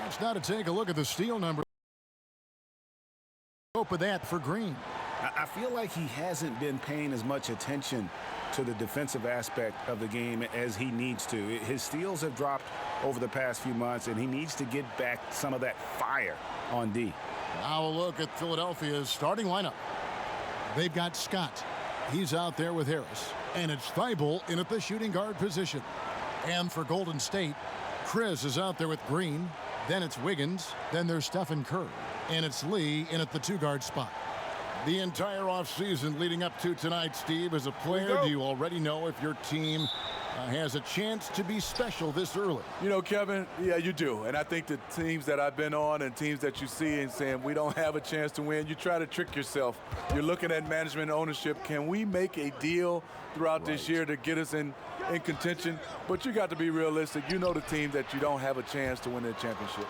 Watch now to take a look at the steal number. Hope of that for Green. I feel like he hasn't been paying as much attention to the defensive aspect of the game as he needs to. His steals have dropped over the past few months, and he needs to get back some of that fire on D. Now a look at Philadelphia's starting lineup. They've got Scott. He's out there with Harris. And it's Thibault in at the shooting guard position. And for Golden State, Chris is out there with Green. Then it's Wiggins. Then there's Stephen Curry. And it's Lee in at the two-guard spot. The entire offseason leading up to tonight, Steve, as a player, do you already know if your team has a chance to be special this early? You know, Kevin, yeah, you do. And I think the teams that I've been on and teams that you see and saying we don't have a chance to win, you try to trick yourself. You're looking at management and ownership. Can we make a deal throughout this year to get us in contention? But you got to be realistic. You know the team that you don't have a chance to win the championship.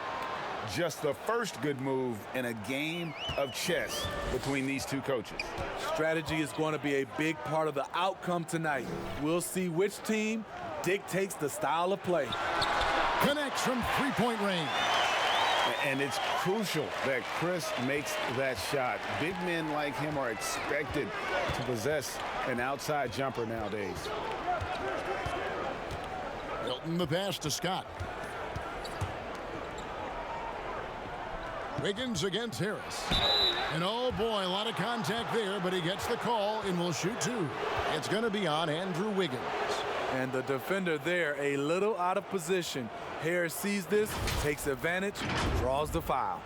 Just the first good move in a game of chess between these two coaches. Strategy is going to be a big part of the outcome tonight. We'll see which team dictates the style of play. Connects from three-point range. And it's crucial that Chris makes that shot. Big men like him are expected to possess an outside jumper nowadays. Milton the pass to Scott. Wiggins against Harris. And oh boy, a lot of contact there, but he gets the call and will shoot two. It's going to be on Andrew Wiggins. And the defender there a little out of position. Harris sees this, takes advantage, draws the foul.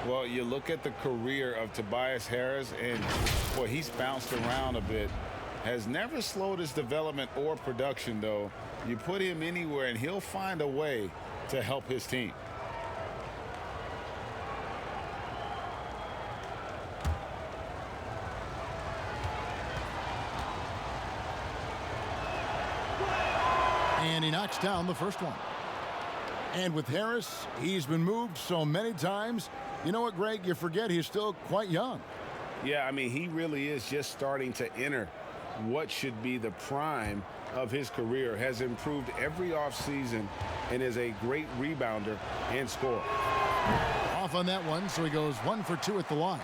Well, you look at the career of Tobias Harris, and boy, he's bounced around a bit. Has never slowed his development or production, though. You put him anywhere, and he'll find a way to help his team. And he knocks down the first one. And with Harris, he's been moved so many times. You know what, Greg? You forget he's still quite young. Yeah, I mean, he really is just starting to enter what should be the prime of his career. Has improved every offseason and is a great rebounder and scorer. Off on that one, so he goes 1 for 2 at the line.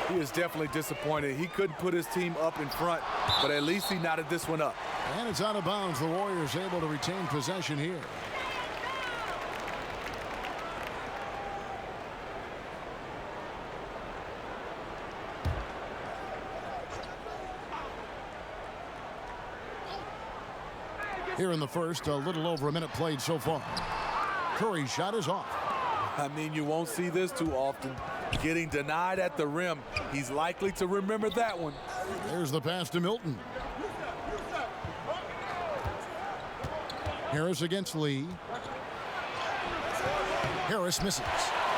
He is definitely disappointed. He couldn't put his team up in front, but at least he knotted this one up. And it's out of bounds. The Warriors able to retain possession here. Here in the first, a little over a minute played so far. Curry's shot is off. I mean, you won't see this too often. Getting denied at the rim. He's likely to remember that one. There's the pass to Milton. Harris against Lee. Harris misses.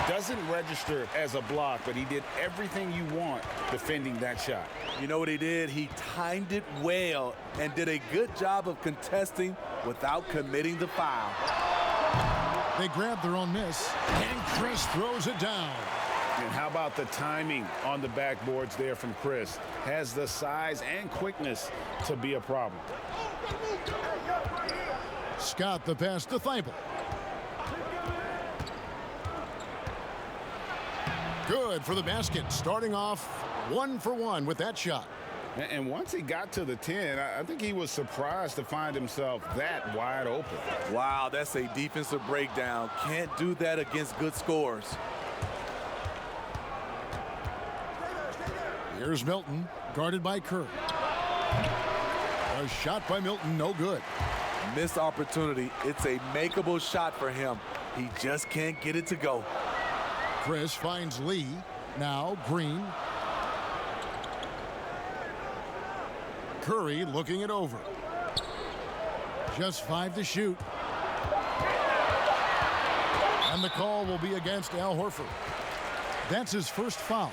Doesn't register as a block, but he did everything you want defending that shot. You know what he did? He timed it well and did a good job of contesting without committing the foul. They grab their own miss, and Chris throws it down. And how about the timing on the backboards there from Chris? Has the size and quickness to be a problem. Scott the pass to Thibault. Good for the basket. Starting off 1 for 1 with that shot. And once he got to the 10, I think he was surprised to find himself that wide open. Wow, that's a defensive breakdown. Can't do that against good scores. Here's Milton, guarded by Curry. A shot by Milton, no good. Missed opportunity. It's a makeable shot for him. He just can't get it to go. Chris finds Lee. Now Green. Curry looking it over. Just 5 to shoot. And the call will be against Al Horford. That's his first foul.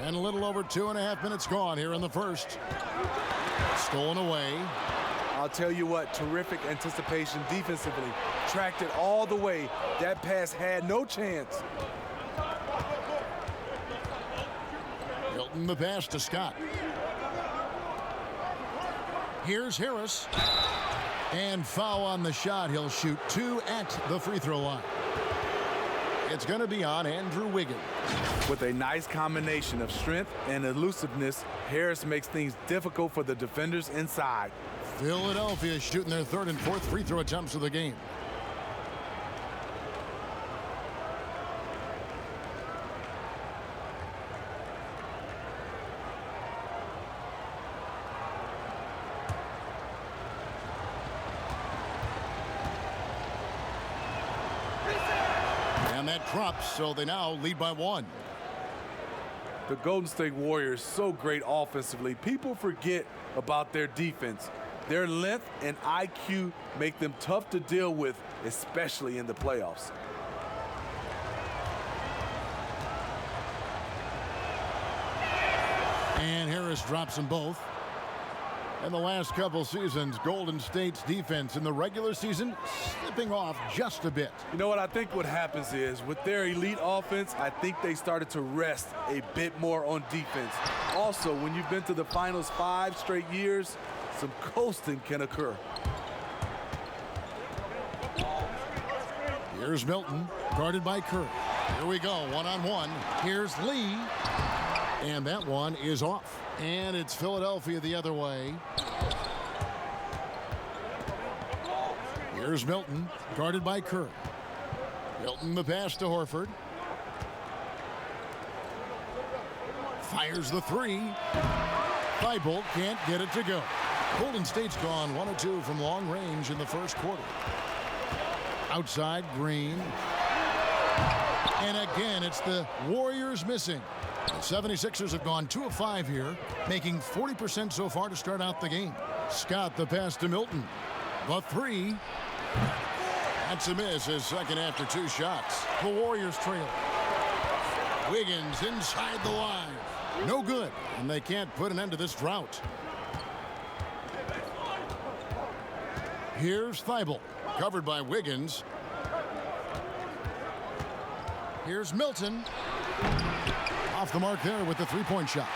And a little over 2.5 minutes gone here in the first. Stolen away. I'll tell you what, terrific anticipation defensively. Tracked it all the way. That pass had no chance. Milton the pass to Scott. Here's Harris. And foul on the shot. He'll shoot 2 at the free throw line. It's going to be on Andrew Wiggins. With a nice combination of strength and elusiveness, Harris makes things difficult for the defenders inside. Philadelphia shooting their 3rd and 4th free throw attempts of the game. And that drops, so they now lead by 1. The Golden State Warriors so great offensively. People forget about their defense. Their length and IQ make them tough to deal with, especially in the playoffs. And Harris drops them both. In the last couple seasons, Golden State's defense in the regular season slipping off just a bit. You know what I think what happens is with their elite offense, I think they started to rest a bit more on defense. Also, when you've been to the finals 5 straight years, some coasting can occur. Here's Milton, guarded by Curry. Here we go, one-on-one. Here's Lee. And that one is off. And it's Philadelphia the other way. Here's Milton, guarded by Curry. Milton the pass to Horford. Fires the 3. Thibault can't get it to go. Golden State's gone 1 of 2 from long range in the first quarter. Outside, Green. And again, it's the Warriors missing. The 76ers have gone 2 of 5 here, making 40% so far to start out the game. Scott the pass to Milton. The 3. That's a miss, his second after 2 shots. The Warriors trail. Wiggins inside the line. No good, and they can't put an end to this drought. Here's Thibault, covered by Wiggins. Here's Milton. Off the mark there with the 3-point shot.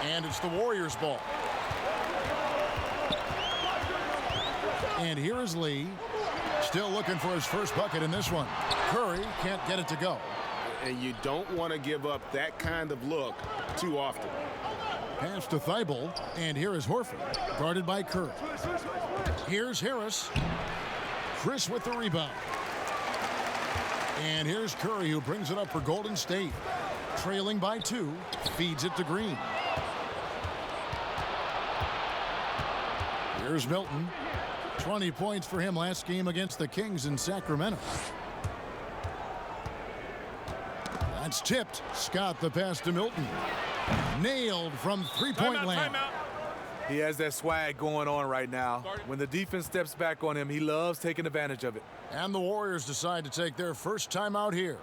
And it's the Warriors' ball. And here is Lee. Still looking for his first bucket in this one. Curry can't get it to go. And you don't want to give up that kind of look too often. Pass to Thibault. And here is Horford, guarded by Curry. Here's Harris. Chris with the rebound. And here's Curry, who brings it up for Golden State. Trailing by 2, feeds it to Green. Here's Milton. 20 points for him last game against the Kings in Sacramento. That's tipped. Scott the pass to Milton. Nailed from 3-point land. He has that swag going on right now. When the defense steps back on him, he loves taking advantage of it. And the Warriors decide to take their first timeout here.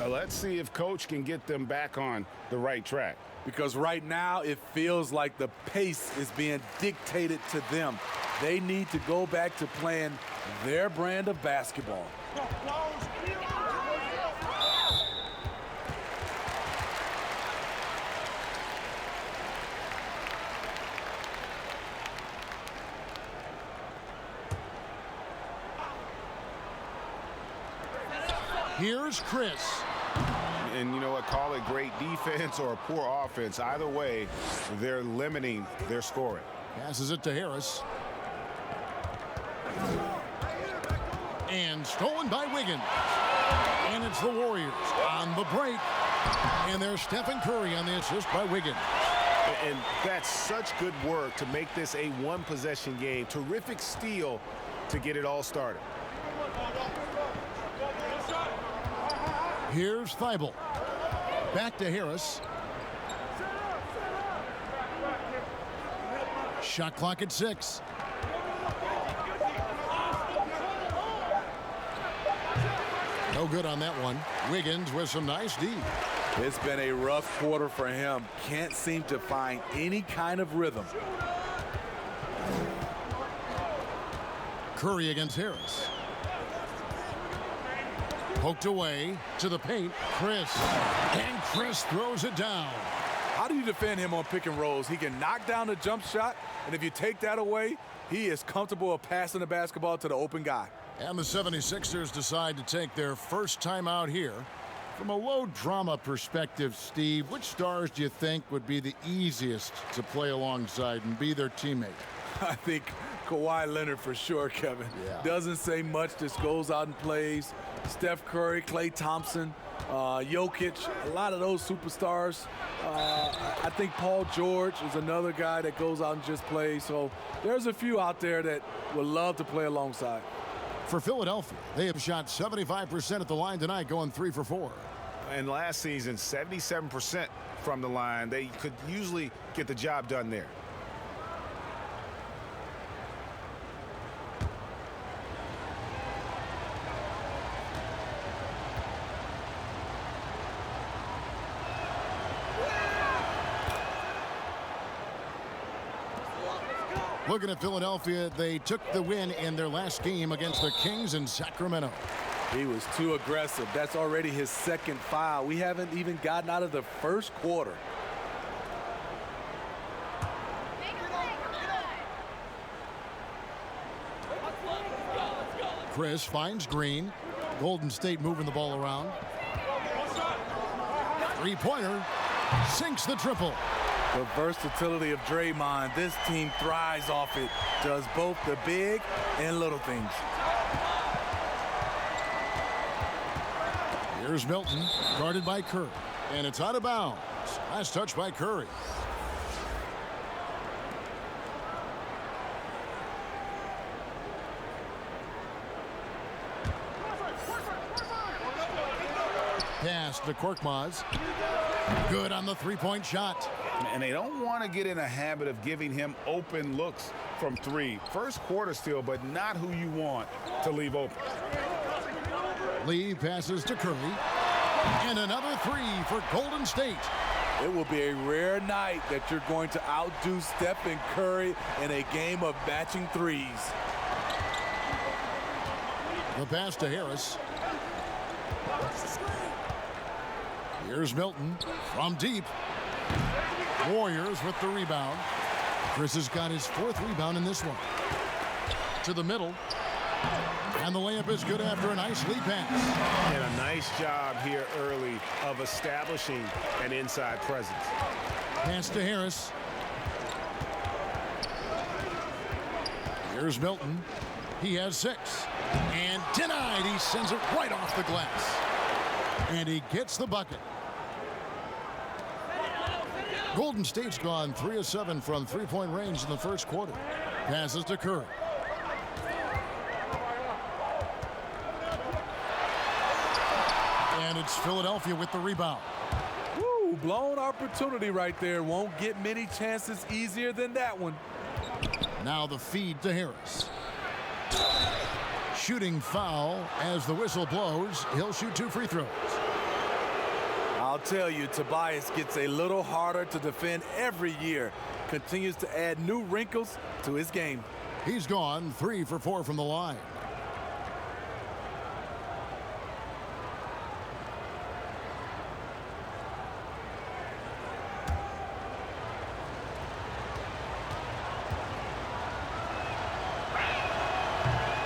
Let's see if Coach can get them back on the right track. Because right now it feels like the pace is being dictated to them. They need to go back to playing their brand of basketball. Here's Chris. And you know what? Call it great defense or a poor offense. Either way, they're limiting their scoring. Passes it to Harris. And stolen by Wiggins. And it's the Warriors on the break. And there's Stephen Curry on the assist by Wiggins. And that's such good work to make this a one-possession game. Terrific steal to get it all started. Here's Thibault. Back to Harris. Shot clock at 6. No good on that one. Wiggins with some nice D. It's been a rough quarter for him. Can't seem to find any kind of rhythm. Curry against Harris. Poked away to the paint. Chris. And Chris throws it down. How do you defend him on pick and rolls? He can knock down the jump shot, and if you take that away, he is comfortable of passing the basketball to the open guy. And the 76ers decide to take their first time out here. From a low drama perspective, Steve, which stars do you think would be the easiest to play alongside and be their teammate? I think Kawhi Leonard for sure, Kevin. Yeah. Doesn't say much, just goes out and plays. Steph Curry, Klay Thompson, Jokic, a lot of those superstars. I think Paul George is another guy that goes out and just plays. So there's a few out there that would love to play alongside. For Philadelphia, they have shot 75% at the line tonight, going 3 for 4. And last season, 77% from the line. They could usually get the job done there. Looking at Philadelphia, they took the win in their last game against the Kings in Sacramento. He was too aggressive. That's already his second foul. We haven't even gotten out of the first quarter. Chris finds Green. Golden State moving the ball around. Three-pointer. Sinks the triple. The versatility of Draymond, this team thrives off it. Does both the big and little things. Here's Milton, guarded by Curry. And it's out of bounds. Last touch by Curry. Pass to Korkmaz. Good on the three-point shot. And they don't want to get in a habit of giving him open looks from three. First quarter still, but not who you want to leave open. Lee passes to Curry. And another three for Golden State. It will be a rare night that you're going to outdo Steph and Curry in a game of matching threes. The pass to Harris. Here's Milton from deep. Warriors with the rebound. Chris has got his fourth rebound in this one. To the middle. And the layup is good after a nice lead pass. And a nice job here early of establishing an inside presence. Pass to Harris. Here's Milton. He has 6. And denied. He sends it right off the glass. And he gets the bucket. Golden State's gone 3 of 7 from three-point range in the first quarter. Passes to Curry. And it's Philadelphia with the rebound. Woo, blown opportunity right there. Won't get many chances easier than that one. Now the feed to Harris. Shooting foul as the whistle blows. He'll shoot 2 free throws. I'll tell you, Tobias gets a little harder to defend every year. Continues to add new wrinkles to his game. He's gone 3 for 4 from the line.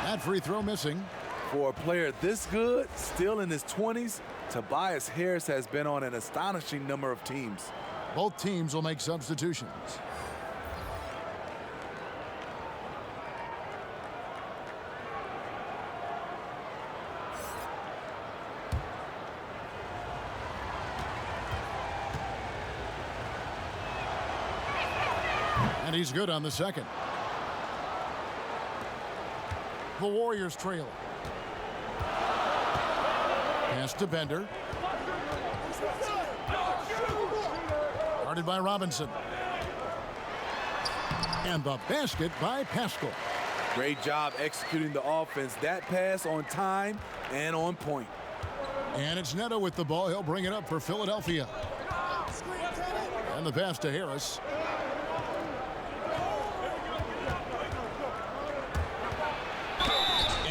That free throw missing. For a player this good, still in his 20s, Tobias Harris has been on an astonishing number of teams. Both teams will make substitutions. And he's good on the second. The Warriors trail. Pass to Bender. Guarded by Robinson. And the basket by Pascal. Great job executing the offense. That pass on time and on point. And it's Neto with the ball. He'll bring it up for Philadelphia. And the pass to Harris.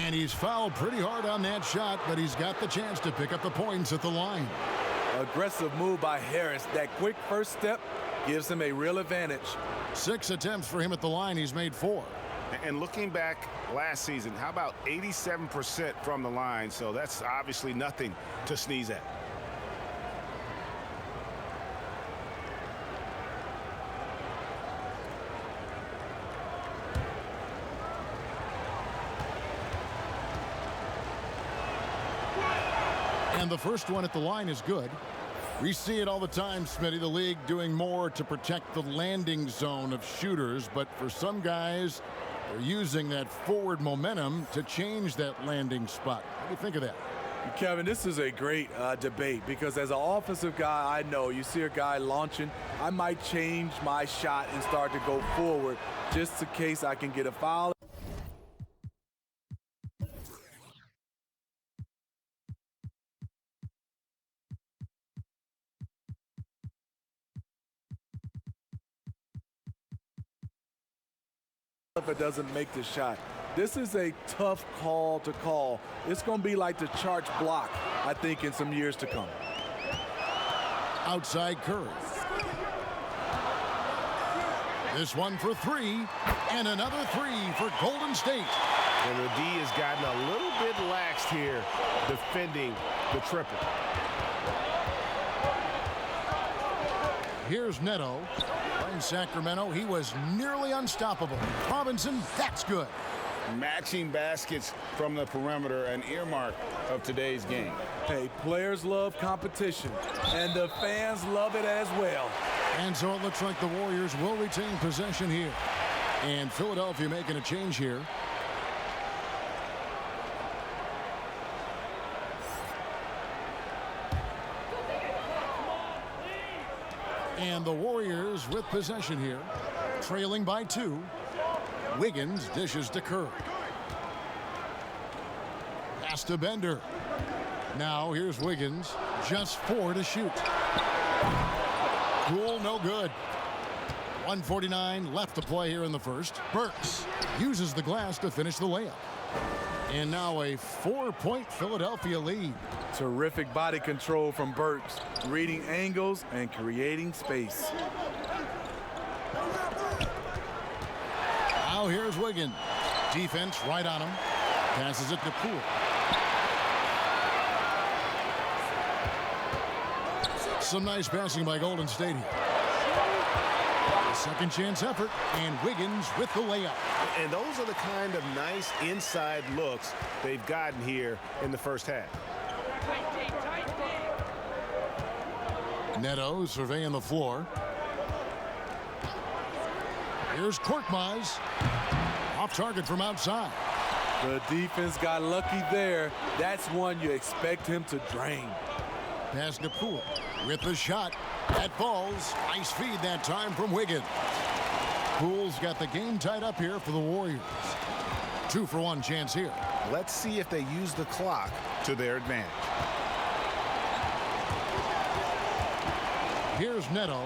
And he's fouled pretty hard on that shot, but he's got the chance to pick up the points at the line. Aggressive move by Harris. That quick first step gives him a real advantage. 6 attempts for him at the line. He's made 4. And looking back last season, how about 87% from the line? So that's obviously nothing to sneeze at. And the first one at the line is good. We see it all the time, Smitty, the league doing more to protect the landing zone of shooters, but for some guys, they're using that forward momentum to change that landing spot. What do you think of that? Kevin, this is a great debate because as an offensive guy, I know you see a guy launching, I might change my shot and start to go forward just in case I can get a foul. If it doesn't make the shot. This is a tough call to call. It's going to be like the charge block, I think, in some years to come. Outside Curry. This one for 3, and another 3 for Golden State. And the D has gotten a little bit laxed here defending the triple. Here's Neto. In Sacramento, he was nearly unstoppable. Robinson, that's good. Matching baskets from the perimeter, an earmark of today's game. Hey, players love competition, and the fans love it as well. And so it looks like the Warriors will retain possession here. And Philadelphia making a change here. And the Warriors with possession here, trailing by 2. Wiggins dishes to Curry. Pass to Bender. Now here's Wiggins, just 4 to shoot. Cool, no good. 1:49 left to play here in the first. Burks uses the glass to finish the layup. And now a 4-point Philadelphia lead. Terrific body control from Burks, reading angles and creating space. Now here's Wiggins. Defense right on him. Passes it to Poole. Some nice passing by Golden State here. Second chance effort, and Wiggins with the layup. And those are the kind of nice inside looks they've gotten here in the first half. Neto surveying the floor. Here's Korkmaz. Off target from outside. The defense got lucky there. That's one you expect him to drain. Pass to Poole with the shot. That falls. Nice feed that time from Wiggins. Poole's got the game tied up here for the Warriors. 2-for-1 chance here. Let's see if they use the clock to their advantage. Here's Neto.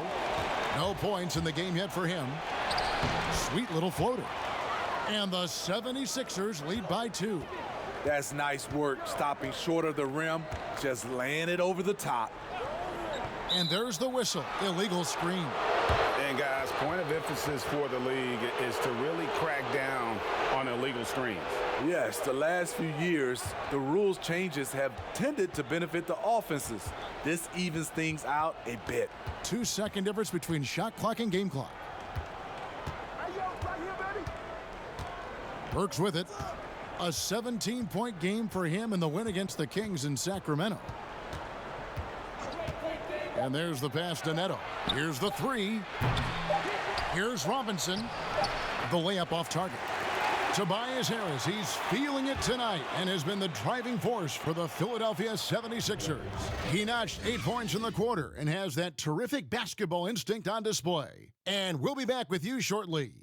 No points in the game yet for him. Sweet little floater. And the 76ers lead by 2. That's nice work, stopping short of the rim, just laying it over the top. And there's the whistle. Illegal screen. And guys, point of emphasis for the league is to really crack down on illegal screens. Yes, the last few years, the rules changes have tended to benefit the offenses. This evens things out a bit. 2-second difference between shot clock and game clock. Burks with it. A 17-point game for him in the win against the Kings in Sacramento. And there's the pass to Neto. Here's the 3. Here's Robinson. The layup off target. Tobias Harris, he's feeling it tonight and has been the driving force for the Philadelphia 76ers. He notched 8 points in the quarter and has that terrific basketball instinct on display. And we'll be back with you shortly.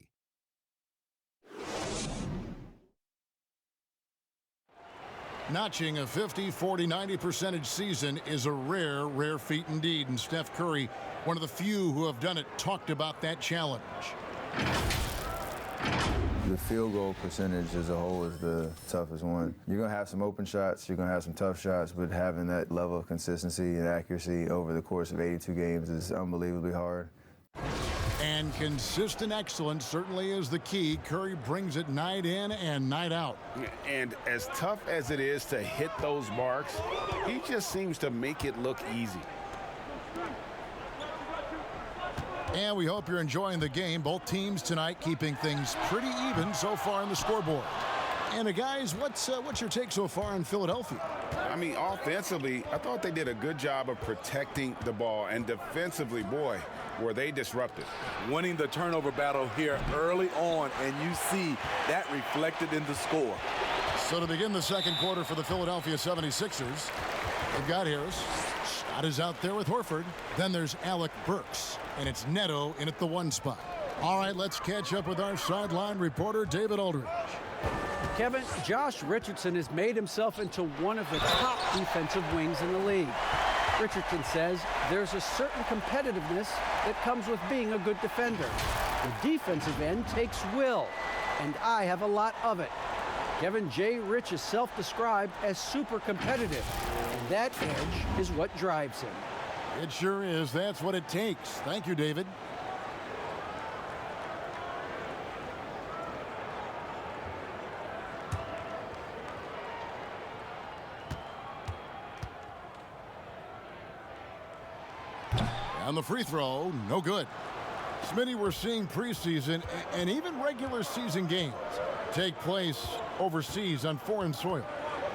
Notching a 50, 40, 90% season is a rare, rare feat indeed. And Steph Curry, one of the few who have done it, talked about that challenge. The field goal percentage as a whole is the toughest one. You're going to have some open shots, you're going to have some tough shots, but having that level of consistency and accuracy over the course of 82 games is unbelievably hard. And consistent excellence certainly is the key. Curry brings it night in and night out. And as tough as it is to hit those marks, he just seems to make it look easy. And we hope you're enjoying the game. Both teams tonight keeping things pretty even so far on the scoreboard. And guys, what's your take so far on Philadelphia? I mean, offensively, I thought they did a good job of protecting the ball. And defensively, boy, were they disruptive. Winning the turnover battle here early on, and you see that reflected in the score. So to begin the second quarter for the Philadelphia 76ers, they've got Harris. Shot is out there with Horford. Then there's Alec Burks, and it's Neto in at the 1 spot. All right, let's catch up with our sideline reporter, David Aldridge. Kevin, Josh Richardson has made himself into one of the top defensive wings in the league. Richardson says there's a certain competitiveness that comes with being a good defender. The defensive end takes will, and I have a lot of it. Kevin J. Rich is self-described as super competitive, and that edge is what drives him. It sure is. That's what it takes. Thank you, David. On the free throw, no good. Smitty, we're seeing preseason and even regular season games take place overseas on foreign soil.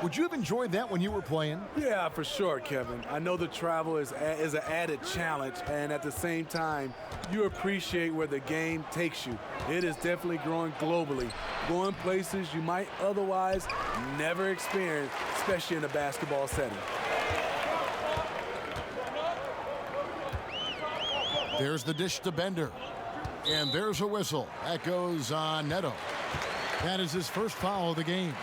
Would you have enjoyed that when you were playing? Yeah, for sure, Kevin. I know the travel is an added challenge, and at the same time, you appreciate where the game takes you. It is definitely growing globally, going places you might otherwise never experience, especially in a basketball setting. There's the dish to Bender. And there's a whistle. That goes on Neto. That is his first foul of the game.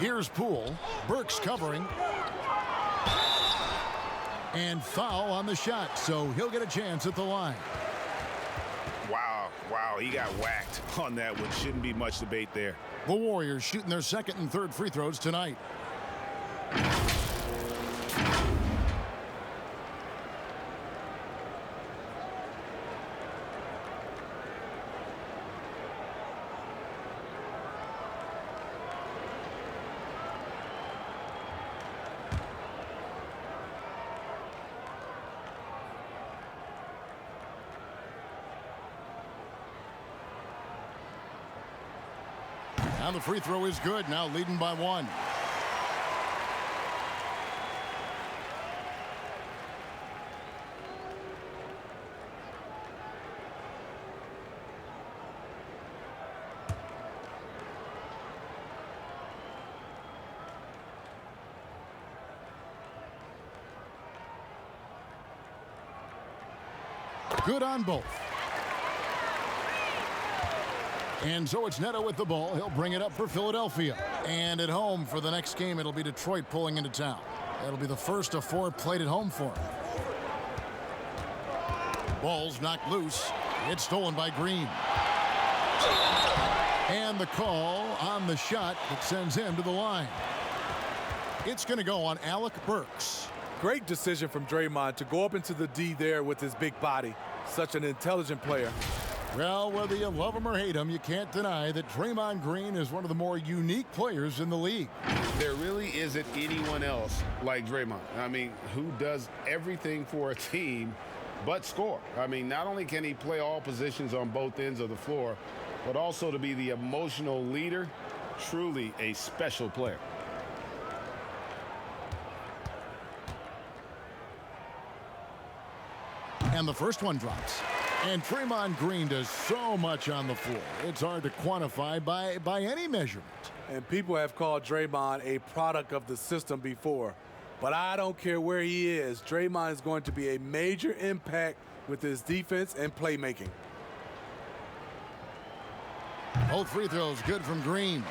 Here's Poole. Burks covering. And foul on the shot, so he'll get a chance at the line. Wow, he got whacked on that one. Shouldn't be much debate there. The Warriors shooting their second and third free throws tonight. Now the free throw is good, now leading by 1. Good on both. And so it's Neto with the ball. He'll bring it up for Philadelphia. And at home for the next game, it'll be Detroit pulling into town. That'll be the first of 4 played at home for him. Ball's knocked loose. It's stolen by Green. And the call on the shot that sends him to the line. It's going to go on Alec Burks. Great decision from Draymond to go up into the D there with his big body. Such an intelligent player. Well, whether you love him or hate him, you can't deny that Draymond Green is one of the more unique players in the league. There really isn't anyone else like Draymond. I mean, who does everything for a team but score. I mean, not only can he play all positions on both ends of the floor, but also to be the emotional leader. Truly a special player. And the first one drops. And Draymond Green does so much on the floor. It's hard to quantify by any measurement. And people have called Draymond a product of the system before. But I don't care where he is. Draymond is going to be a major impact with his defense and playmaking. Both free throws good from Green.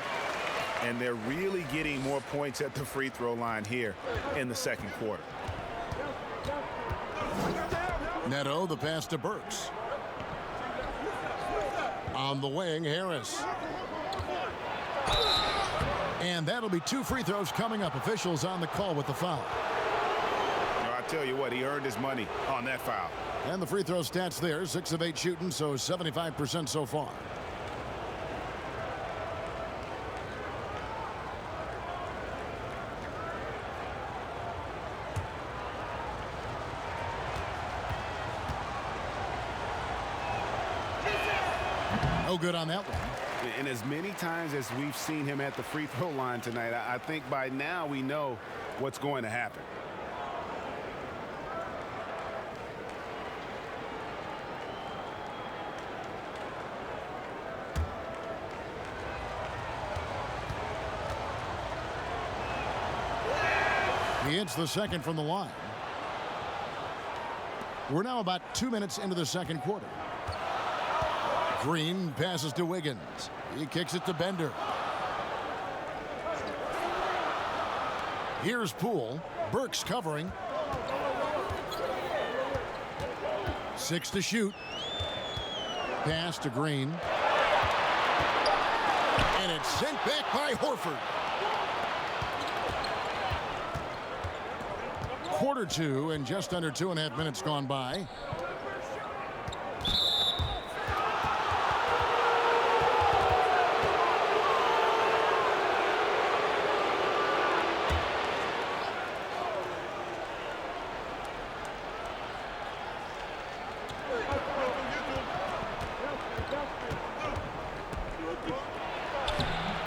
and they're really getting more points at the free throw line here in the second quarter. Neto, the pass to Burks. On the wing, Harris. And that'll be 2 free throws coming up. Officials on the call with the foul. I tell you what, he earned his money on that foul. And the free throw stats there, 6 of 8 shooting, so 75% so far. No good on that one. And as many times as we've seen him at the free throw line tonight, I think by now we know what's going to happen. He hits the second from the line. We're now about 2 minutes into the second quarter. Green passes to Wiggins. He kicks it to Bender. Here's Poole. Burks covering. 6 to shoot. Pass to Green. And it's sent back by Horford. Quarter 2 and just under 2.5 minutes gone by.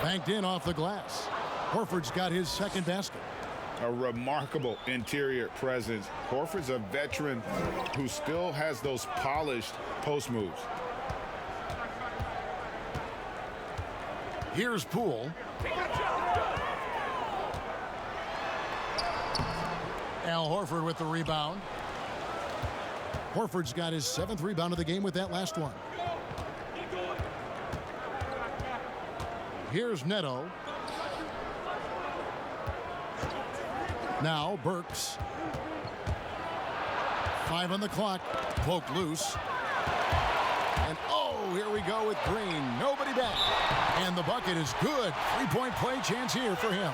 Banked in off the glass. Horford's got his second basket. A remarkable interior presence. Horford's a veteran who still has those polished post moves. Here's Poole. Al Horford with the rebound. Horford's got his 7th rebound of the game with that last one. Here's Neto. Now Burks. 5 on the clock. Poked loose. And oh, here we go with Green. Nobody back. And the bucket is good. 3-point play chance here for him.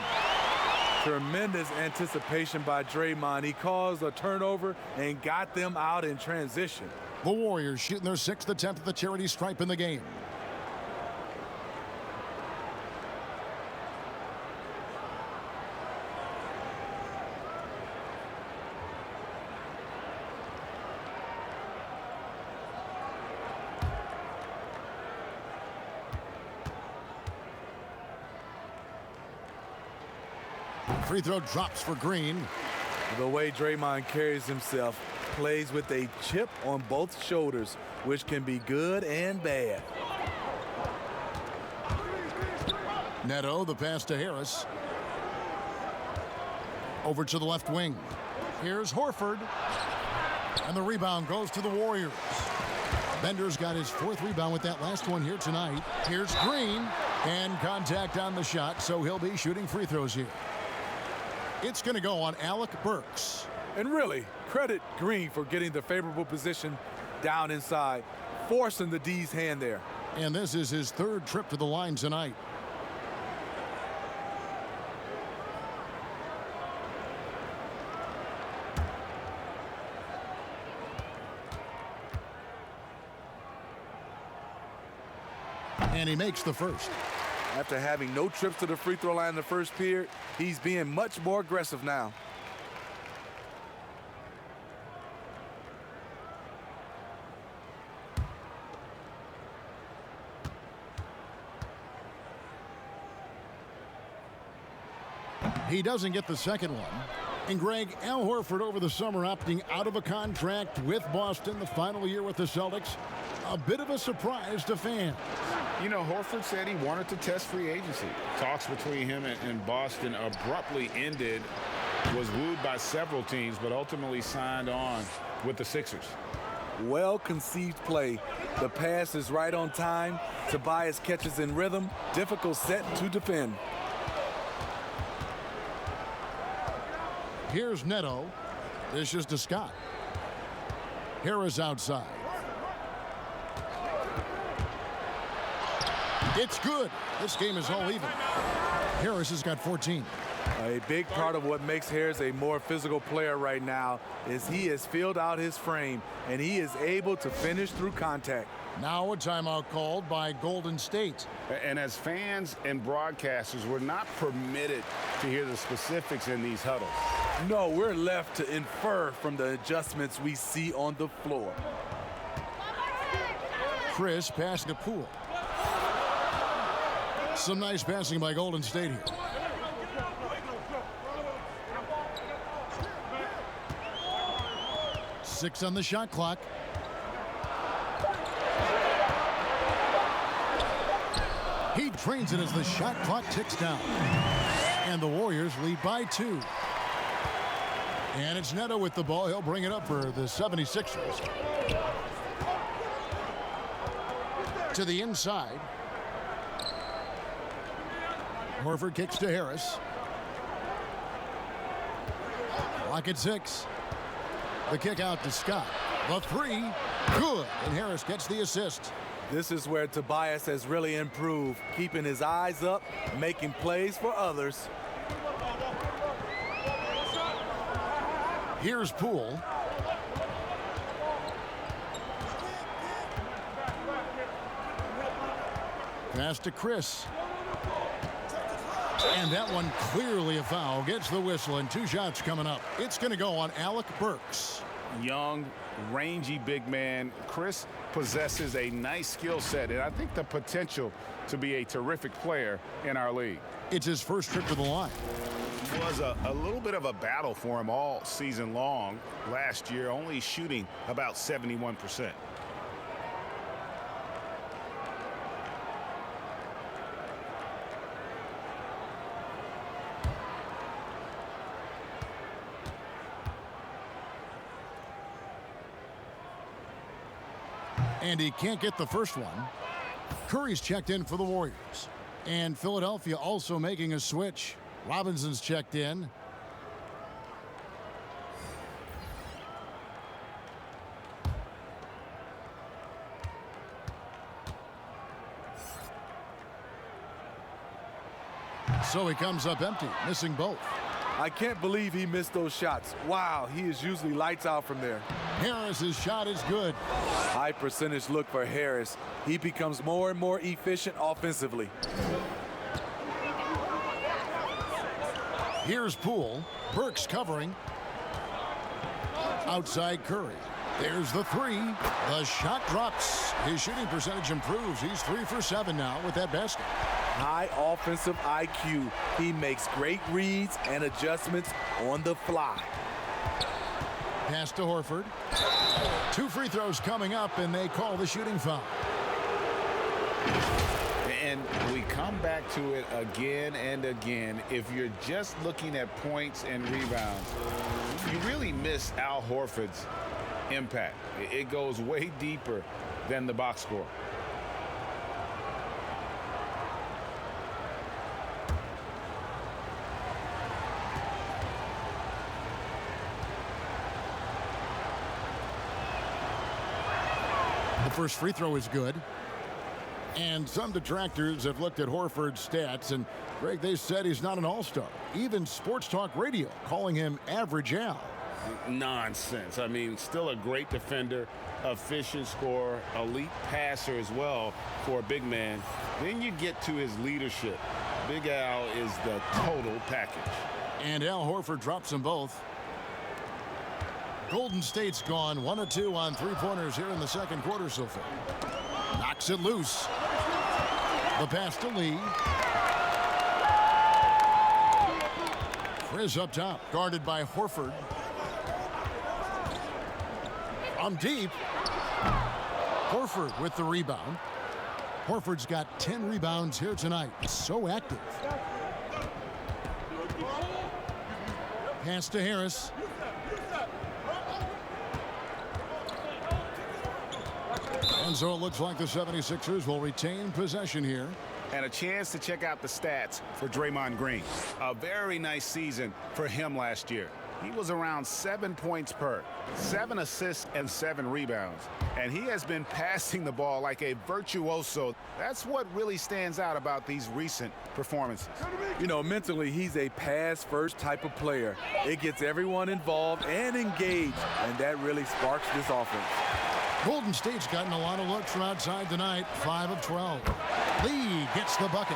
Tremendous anticipation by Draymond. He caused a turnover and got them out in transition. The Warriors shooting their 6th attempt at the charity stripe in the game. Free throw drops for Green. The way Draymond carries himself, plays with a chip on both shoulders, which can be good and bad. Neto, the pass to Harris. Over to the left wing. Here's Horford. And the rebound goes to the Warriors. Bender's got his 4th rebound with that last one here tonight. Here's Green. And contact on the shot, so he'll be shooting free throws here. It's going to go on Alec Burks. And really, credit Green for getting the favorable position down inside, forcing the D's hand there. And this is his 3rd trip to the line tonight. And he makes the first. After having no trips to the free throw line in the first period, he's being much more aggressive now. He doesn't get the second one. And Greg, Al Horford over the summer opting out of a contract with Boston, the final year with the Celtics. A bit of a surprise to fans. You know, Horford said he wanted to test free agency. Talks between him and Boston abruptly ended, was wooed by several teams, but ultimately signed on with the Sixers. Well-conceived play. The pass is right on time. Tobias catches in rhythm. Difficult set to defend. Here's Neto. Dishes to Scott. Harris outside. It's good. This game is all even. Harris has got 14. A big part of what makes Harris a more physical player right now is he has filled out his frame, and he is able to finish through contact. Now a timeout called by Golden State. And as fans and broadcasters, we're not permitted to hear the specifics in these huddles. No, we're left to infer from the adjustments we see on the floor. Chris passing to Poole. Some nice passing by Golden State here. Six on the shot clock. He drains it as the shot clock ticks down. And the Warriors lead by 2. And it's Neto with the ball. He'll bring it up for the 76ers. To the inside. Horford kicks to Harris. Clock at 6. The kick out to Scott. The three, good. And Harris gets the assist. This is where Tobias has really improved, keeping his eyes up, making plays for others. Here's Poole. Pass to Chris. And that one clearly a foul. Gets the whistle and 2 shots coming up. It's going to go on Alec Burks. Young, rangy big man. Chris possesses a nice skill set, and I think the potential to be a terrific player in our league. It's his first trip to the line. It was a little bit of a battle for him all season long. Last year, only shooting about 71%. And he can't get the first one. Curry's checked in for the Warriors. And Philadelphia also making a switch. Robinson's checked in. So he comes up empty, missing both. I can't believe he missed those shots. Wow, he is usually lights out from there. Harris's shot is good. High percentage look for Harris. He becomes more and more efficient offensively. Here's Poole. Burks covering. Outside Curry. There's the three. The shot drops. His shooting percentage improves. He's 3 for 7 now with that basket. High offensive IQ. He makes great reads and adjustments on the fly. Pass to Horford. 2 free throws coming up, and they call the shooting foul. And we come back to it again and again. If you're just looking at points and rebounds, you really miss Al Horford's impact. It goes way deeper than the box score. The first free throw is good. And some detractors have looked at Horford's stats, and Greg, they said he's not an all-star. Even Sports Talk Radio calling him average Al. Nonsense. I mean, still a great defender, efficient scorer, elite passer as well for a big man. Then you get to his leadership. Big Al is the total package. And Al Horford drops them both. Golden State's gone 1 of 2 on three-pointers here in the second quarter so far. Knocks it loose. The pass to Lee. Chris up top, guarded by Horford. From deep. Horford with the rebound. Horford's got 10 rebounds here tonight. So active. Pass to Harris. And so it looks like the 76ers will retain possession here. And a chance to check out the stats for Draymond Green. A very nice season for him last year. He was around 7 points per, 7 assists, and 7 rebounds. And he has been passing the ball like a virtuoso. That's what really stands out about these recent performances. You know, mentally, he's a pass-first type of player. It gets everyone involved and engaged, and that really sparks this offense. Golden State's gotten a lot of looks from outside tonight, 5 of 12. Lee gets the bucket.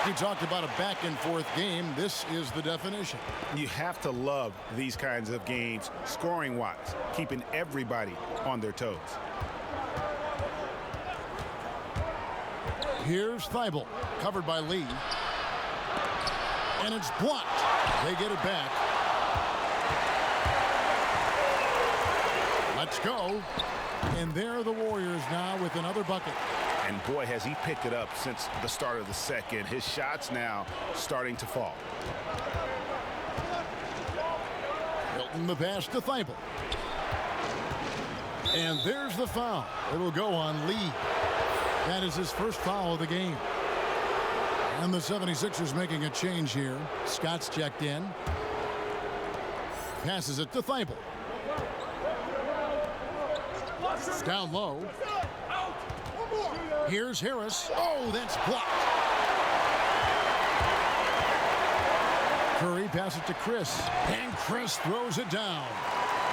You talked about a back-and-forth game. This is the definition. You have to love these kinds of games, scoring-wise, keeping everybody on their toes. Here's Thibault, covered by Lee. And it's blocked. They get it back. Let's go. And there are the Warriors now with another bucket. And boy, has he picked it up since the start of the second. His shots now starting to fall. Hilton the pass to Thibault. And there's the foul. It'll go on Lee. That is his first foul of the game. And the 76ers making a change here. Scott's checked in. Passes it to Thibault. Down low. Here's Harris. Oh, that's blocked. Curry passes it to Chris. And Chris throws it down.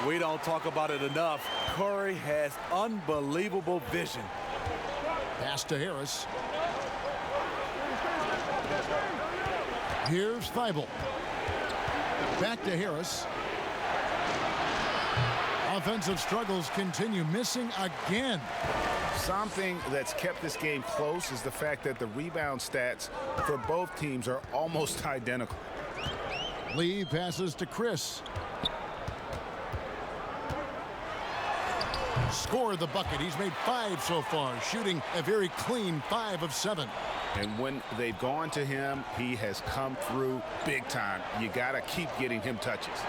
We don't talk about it enough. Curry has unbelievable vision. Pass to Harris. Here's Thibault. Back to Harris. Offensive struggles continue, missing again. Something that's kept this game close is the fact that the rebound stats for both teams are almost identical. Lee passes to Chris. Scored the bucket. He's made 5 so far, shooting a very clean 5 of 7. And when they've gone to him, he has come through big time. You got to keep getting him touches.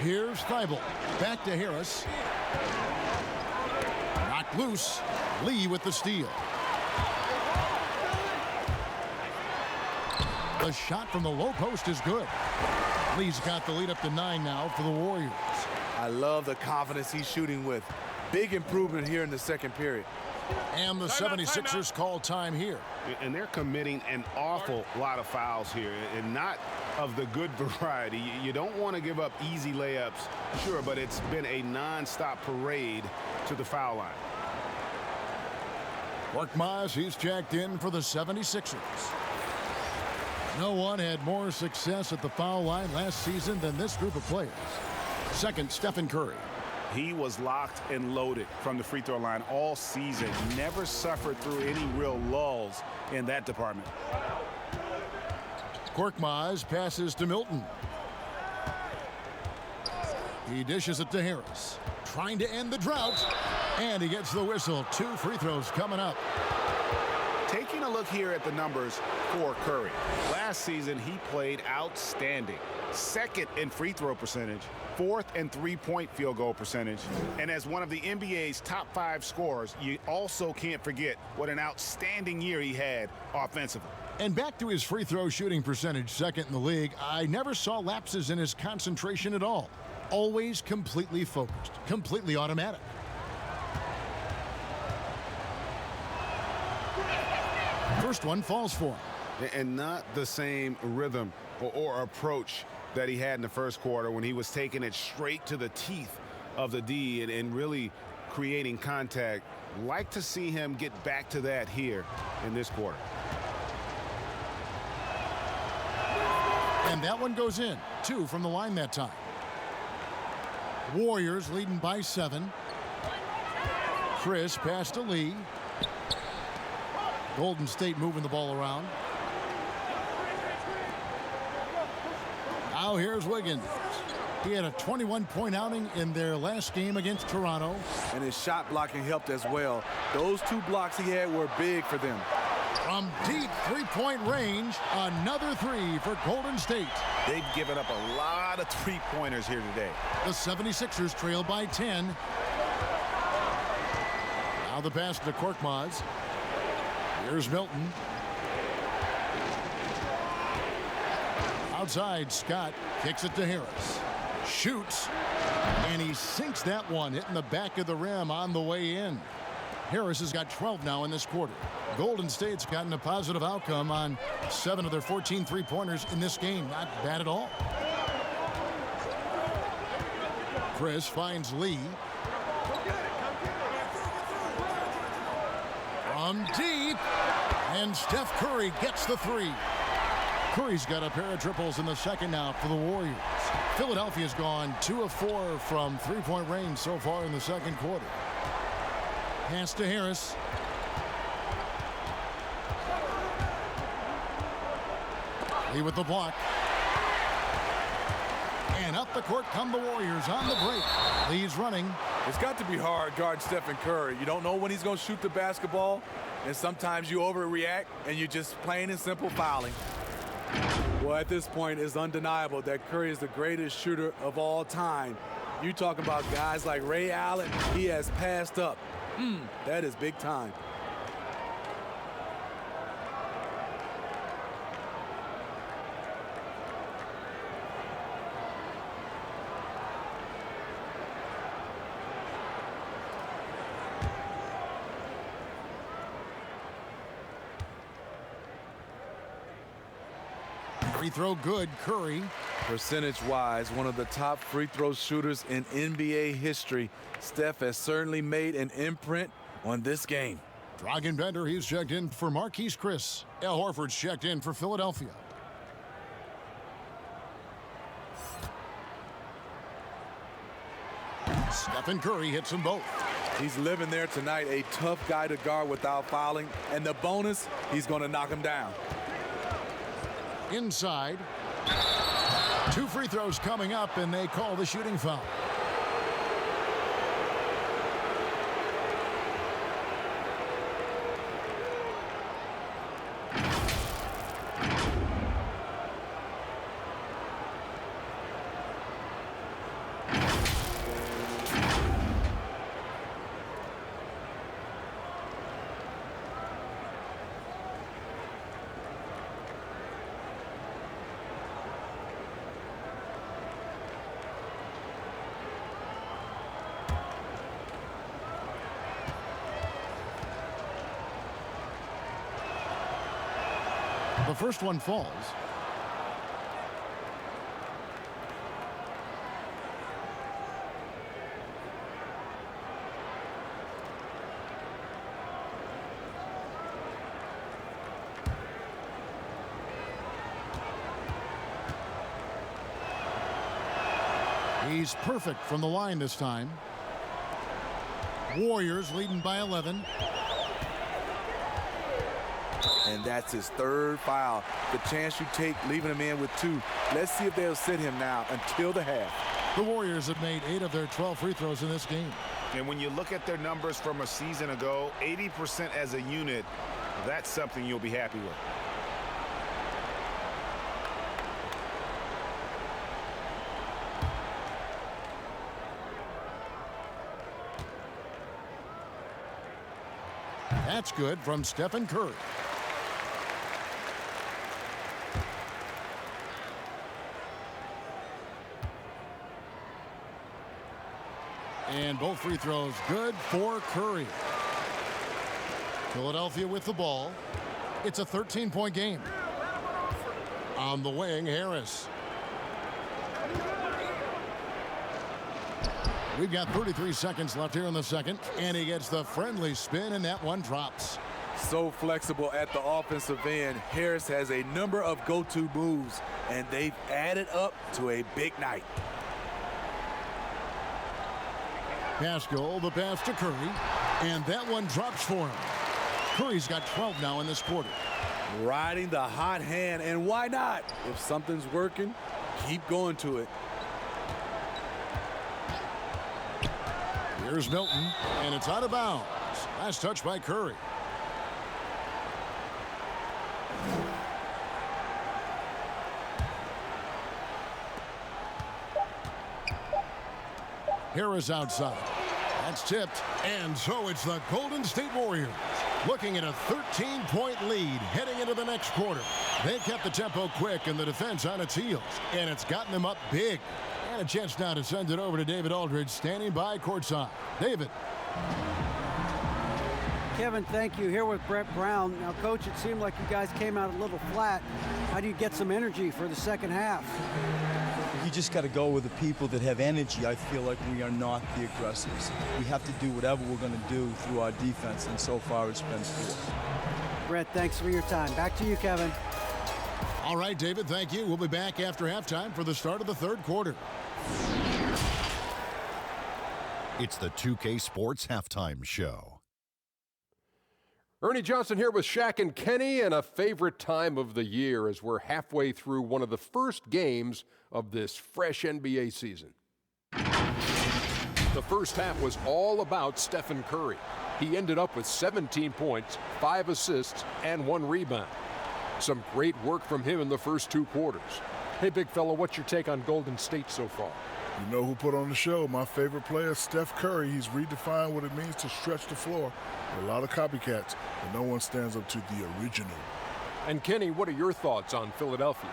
Here's Thibault. Back to Harris. Knocked loose. Lee with the steal. The shot from the low post is good. Lee's got the lead up to 9 now for the Warriors. I love the confidence he's shooting with. Big improvement here in the second period. And the 76ers call time here. And they're committing an awful lot of fouls here, and not of the good variety. You don't want to give up easy layups, sure, but it's been a non-stop parade to the foul line. Korkmaz, he's checked in for the 76ers. No one had more success at the foul line last season than this group of players. Second, Stephen Curry. He was locked and loaded from the free throw line all season. Never suffered through any real lulls in that department. Korkmaz passes to Milton. He dishes it to Harris. Trying to end the drought. And he gets the whistle. 2 free throws coming up. Taking a look here at the numbers for Curry. Last season, he played outstanding. Second in free throw percentage, 4th in three-point field goal percentage. And as one of the NBA's top 5 scorers, you also can't forget what an outstanding year he had offensively. And back to his free throw shooting percentage, second in the league. I never saw lapses in his concentration at all. Always completely focused, completely automatic. First one falls for him. And not the same rhythm or approach that he had in the first quarter when he was taking it straight to the teeth of the D and really creating contact. Like to see him get back to that here in this quarter. And that one goes in. 2 from the line that time. Warriors leading by 7. Chris pass to Lee. Golden State moving the ball around. Now here's Wiggins. He had a 21-point outing in their last game against Toronto. And his shot blocking helped as well. Those 2 blocks he had were big for them. From deep three-point range, another three for Golden State. They've given up a lot of three-pointers here today. The 76ers trail by 10. Now the pass to Korkmaz. Here's Milton. Outside, Scott kicks it to Harris. Shoots, and he sinks that one, hitting the back of the rim on the way in. Harris has got 12 now in this quarter. Golden State's gotten a positive outcome on 7 of their 14 three-pointers in this game. Not bad at all. Chris finds Lee. From deep, and Steph Curry gets the three. Curry's got a pair of triples in the second now for the Warriors. Philadelphia's gone 2 of 4 from three-point range so far in the second quarter. Pass to Harris. Lee with the block. And up the court come the Warriors on the break. Lee's running. It's got to be hard guarding Stephen Curry. You don't know when he's going to shoot the basketball, and sometimes you overreact, and you're just plain and simple fouling. Well, at this point, it's undeniable that Curry is the greatest shooter of all time. You talk about guys like Ray Allen, he has passed up. That is big time. Free throw good, Curry. Percentage-wise, one of the top free throw shooters in NBA history. Steph has certainly made an imprint on this game. Dragan Bender, he's checked in for Marquise Chris. Al Horford's checked in for Philadelphia. Stephen Curry hits them both. He's living there tonight, a tough guy to guard without fouling. And the bonus, he's going to knock him down. Inside. 2 free throws coming up, and they call the shooting foul. The first one falls. He's perfect from the line this time. Warriors leading by 11. And that's his third foul. The chance you take leaving him in with 2. Let's see if they'll sit him now until the half. The Warriors have made 8 of their 12 free throws in this game. And when you look at their numbers from a season ago, 80% as a unit, that's something you'll be happy with. That's good from Stephen Curry. And both free throws good for Curry. Philadelphia with the ball. It's a 13-point game. On the wing, Harris. We've got 33 seconds left here in the second, and he gets the friendly spin, and that one drops. So flexible at the offensive end. Harris has a number of go-to moves, and they've added up to a big night. Pascal, the pass to Curry, and that one drops for him. Curry's got 12 now in this quarter. Riding the hot hand, and why not? If something's working, keep going to it. Here's Milton, and it's out of bounds. Last touch by Curry. Harris outside. That's tipped. And so it's the Golden State Warriors looking at a 13-point lead heading into the next quarter. They kept the tempo quick and the defense on its heels, and it's gotten them up big. And a chance now to send it over to David Aldridge, standing by courtside. David. Kevin, thank you. Here with Brett Brown. Now, Coach, it seemed like you guys came out a little flat. How do you get some energy for the second half? You just got to go with the people that have energy. I feel like we are not the aggressors. We have to do whatever we're going to do through our defense, and so far it's been poor. Brett, thanks for your time. Back to you, Kevin. All right, David, thank you. We'll be back after halftime for the start of the third quarter. It's the 2K Sports Halftime Show. Ernie Johnson here with Shaq and Kenny, and a favorite time of the year as we're halfway through one of the first games of this fresh NBA season. The first half was all about Stephen Curry. He ended up with 17 points, 5 assists, and 1 rebound. Some great work from him in the first 2 quarters. Hey, big fella, what's your take on Golden State so far? You know who put on the show? My favorite player, Steph Curry. He's redefined what it means to stretch the floor. A lot of copycats, but no one stands up to the original. And Kenny, what are your thoughts on Philadelphia?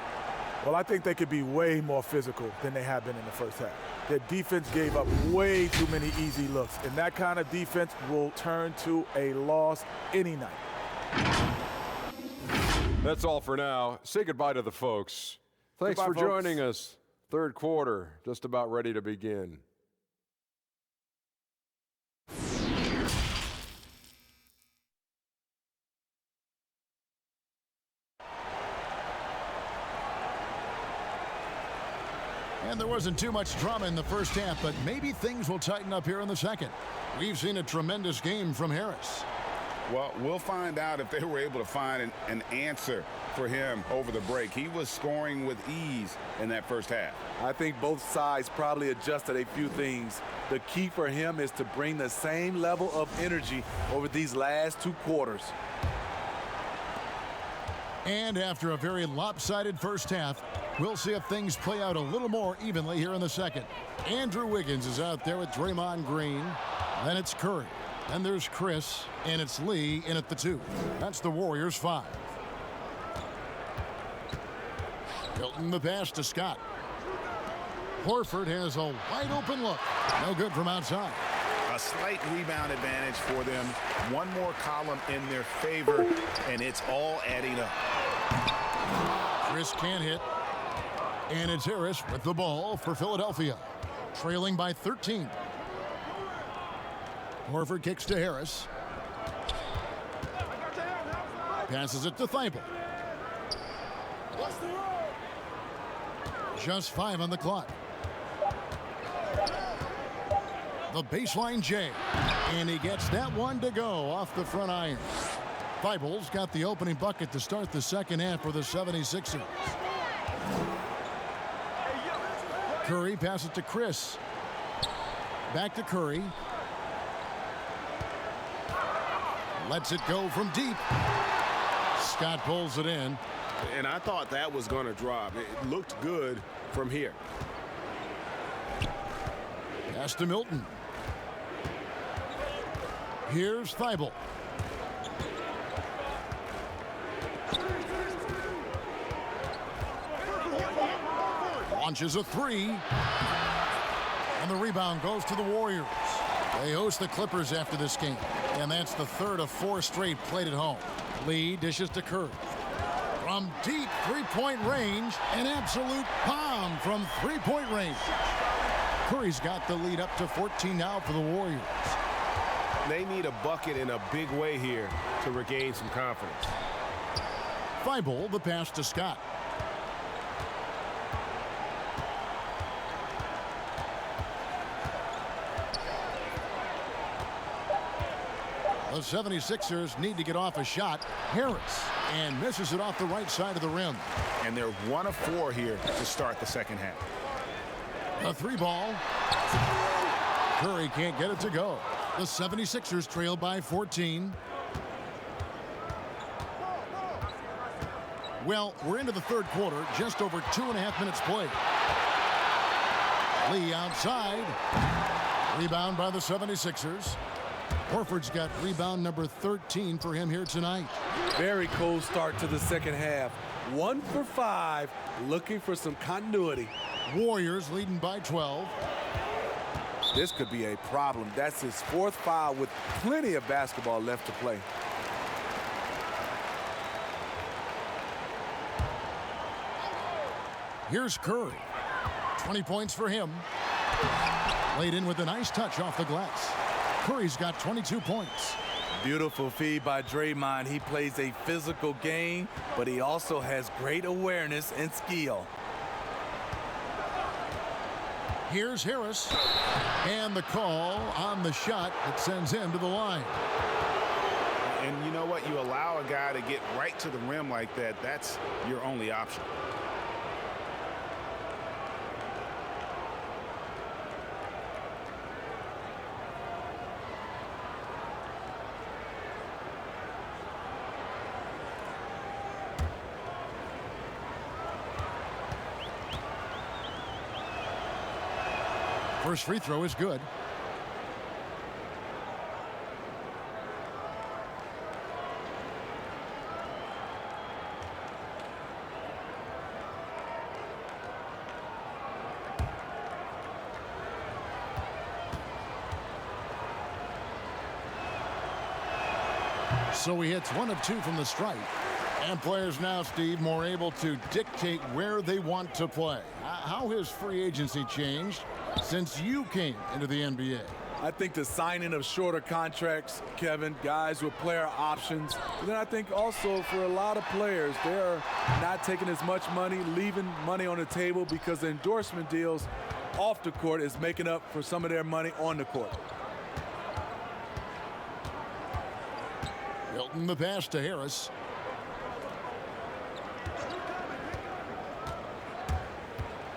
Well, I think they could be way more physical than they have been in the first half. Their defense gave up way too many easy looks, and that kind of defense will turn to a loss any night. That's all for now. Say goodbye to the folks. Thanks for joining us. Third quarter, just about ready to begin. And there wasn't too much drama in the first half, but maybe things will tighten up here in the second. We've seen a tremendous game from Harris. Well, we'll find out if they were able to find an answer for him over the break. He was scoring with ease in that first half. I think both sides probably adjusted a few things. The key for him is to bring the same level of energy over these last 2 quarters. And after a very lopsided first half, we'll see if things play out a little more evenly here in the second. Andrew Wiggins is out there with Draymond Green. Then it's Curry. Then there's Chris, and it's Lee in at the 2. That's the Warriors' 5. Hilton the pass to Scott. Horford has a wide open look. No good from outside. A slight rebound advantage for them. One more column in their favor, and it's all adding up. Chris can't hit. And it's Harris with the ball for Philadelphia, trailing by 13. Horford kicks to Harris. Passes it to Thibault. Just 5 on the clock. The baseline J. And he gets that one to go off the front iron. Thibault's got the opening bucket to start the second half for the 76ers. Curry passes to Chris. Back to Curry. Lets it go from deep. Scott pulls it in. And I thought that was going to drop. It looked good from here. Pass to Milton. Here's Thibault. Launches a 3. And the rebound goes to the Warriors. They host the Clippers after this game. And that's the third of 4 straight played at home. Lee dishes to Curry. From deep three-point range, an absolute bomb from three-point range. Curry's got the lead up to 14 now for the Warriors. They need a bucket in a big way here to regain some confidence. Thibault, the pass to Scott. The 76ers need to get off a shot. Harris, and misses it off the right side of the rim. And they're 1 of 4 here to start the second half. A 3 ball. Curry can't get it to go. The 76ers trail by 14. Well, we're into the third quarter, just over 2.5 minutes played. Lee outside. Rebound by the 76ers. Horford's got rebound number 13 for him here tonight. Very cold start to the second half. 1 for 5, looking for some continuity. Warriors leading by 12. This could be a problem. That's his 4th foul with plenty of basketball left to play. Here's Curry. 20 points for him. Laid in with a nice touch off the glass. Curry's got 22 points. Beautiful feed by Draymond. He plays a physical game, but he also has great awareness and skill. Here's Harris. And the call on the shot that sends him to the line. And you know what? You allow a guy to get right to the rim like that. That's your only option. First free throw is good. So he hits 1 of 2 from the stripe. And players now, Steve, more able to dictate where they want to play. How has free agency changed since you came into the NBA? I think the signing of shorter contracts, Kevin, guys with player options. And then I think also for a lot of players, they're not taking as much money, leaving money on the table because the endorsement deals off the court is making up for some of their money on the court. Milton the pass to Harris.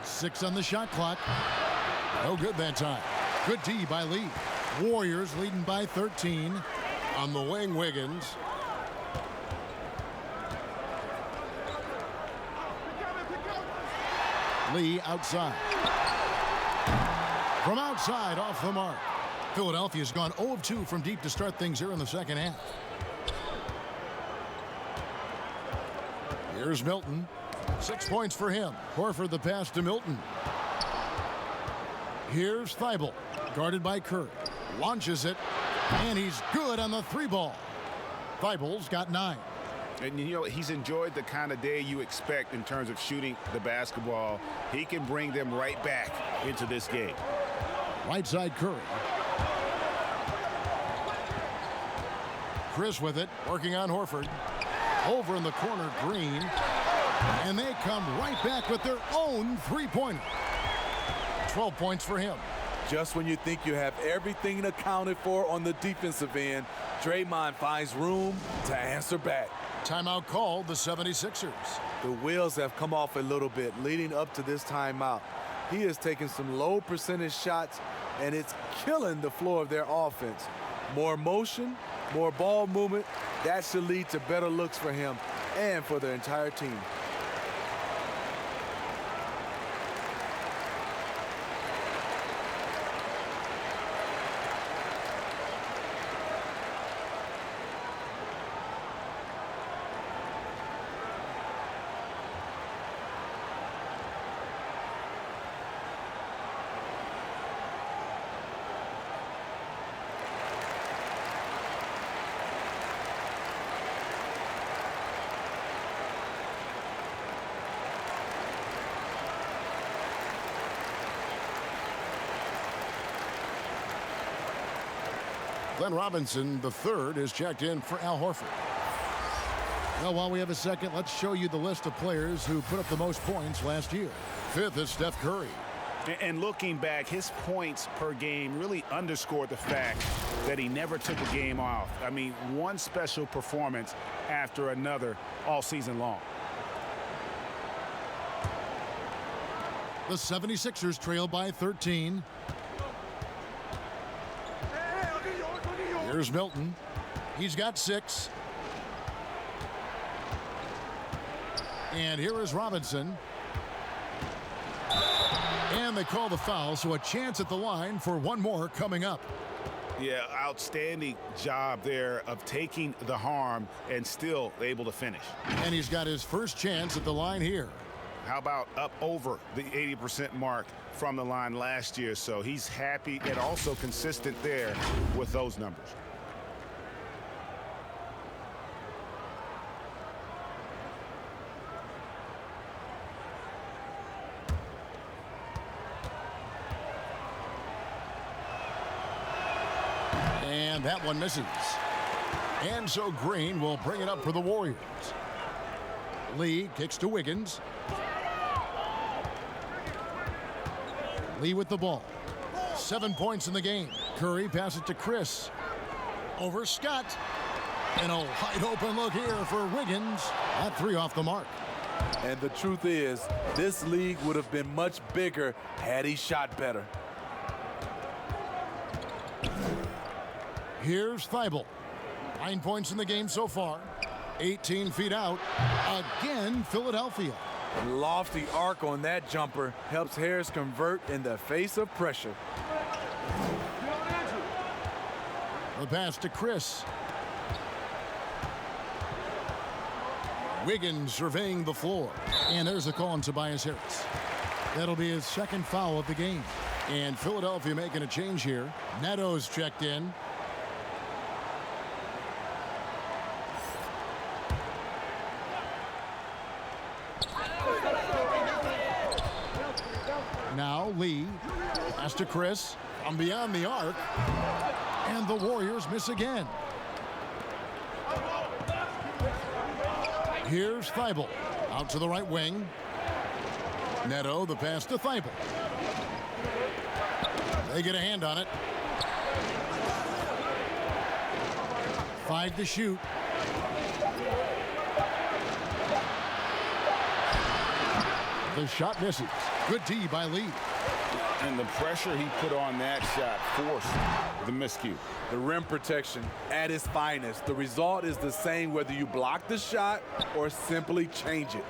Six on the shot clock. No good that time. Good D by Lee. Warriors leading by 13. On the wing, Wiggins. Lee outside. From outside, off the mark. Philadelphia's gone 0 of 2 from deep to start things here in the second half. Here's Milton. 6 points for him. Horford the pass to Milton. Here's Thibault, guarded by Curry. Launches it, and he's good on the 3 ball. Thibault's got 9. And you know, he's enjoyed the kind of day you expect in terms of shooting the basketball. He can bring them right back into this game. Right side Curry. Chris with it, working on Horford. Over in the corner, Green. And they come right back with their own 3-pointer. 12 points for him. Just when you think you have everything accounted for on the defensive end, Draymond finds room to answer back. Timeout called the 76ers. The wheels have come off a little bit leading up to this timeout. He has taken some low percentage shots, and it's killing the flow of their offense. More motion, more ball movement, that should lead to better looks for him and for the entire team. Glenn Robinson, the third, is checked in for Al Horford. Well, while we have a second, let's show you the list of players who put up the most points last year. 5th is Steph Curry. And looking back, his points per game really underscored the fact that he never took a game off. I mean, one special performance after another all season long. The 76ers trail by 13. Here's Milton. He's got 6. And here is Robinson. And they call the foul, so a chance at the line for one more coming up. Yeah, outstanding job there of taking the harm and still able to finish. And he's got his first chance at the line here. How about up over the 80% mark from the line last year? So he's happy and also consistent there with those numbers. And that one misses. And so Green will bring it up for the Warriors. Lee kicks to Wiggins. Lee with the ball. 7 points in the game. Curry passes to Chris. Over Scott. And a wide open look here for Wiggins. That three off the mark. And the truth is, this league would have been much bigger had he shot better. Here's Thibault. 9 points in the game so far. 18 feet out. Again, Philadelphia. Lofty arc on that jumper helps Harris convert in the face of pressure. The pass to Chris. Wiggins surveying the floor. And there's a call on Tobias Harris. That'll be his second foul of the game. And Philadelphia making a change here. Neto's checked in. Now Lee, pass to Chris, from beyond the arc, and the Warriors miss again. Here's Thibault, out to the right wing. Neto, the pass to Thibault. They get a hand on it. 5 to shoot. The shot misses. Good D by Lee. And the pressure he put on that shot forced the miscue. The rim protection at its finest. The result is the same whether you block the shot or simply change it.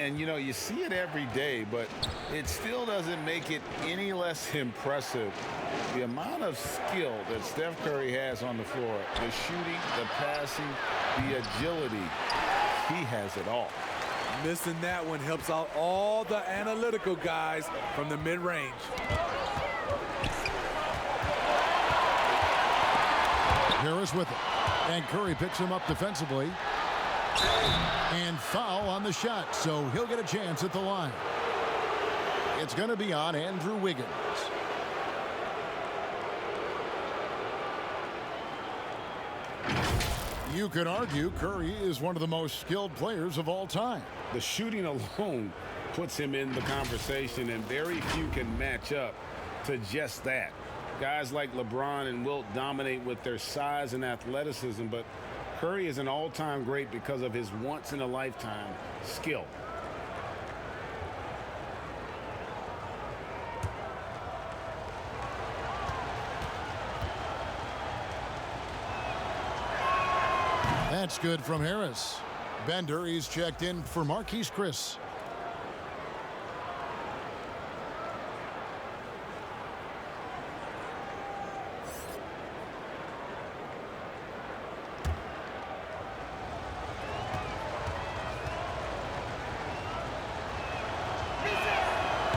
And you know, you see it every day, but it still doesn't make it any less impressive. The amount of skill that Steph Curry has on the floor, the shooting, the passing, the agility, he has it all. Missing that one helps out all the analytical guys from the mid-range. Harris with it. And Curry picks him up defensively. And foul on the shot, so he'll get a chance at the line. It's going to be on Andrew Wiggins. You could argue Curry is one of the most skilled players of all time. The shooting alone puts him in the conversation, and very few can match up to just that. Guys like LeBron and Wilt dominate with their size and athleticism, but Curry is an all-time great because of his once-in-a-lifetime skill. That's good from Harris. Bender, he's checked in for Marquise Chris.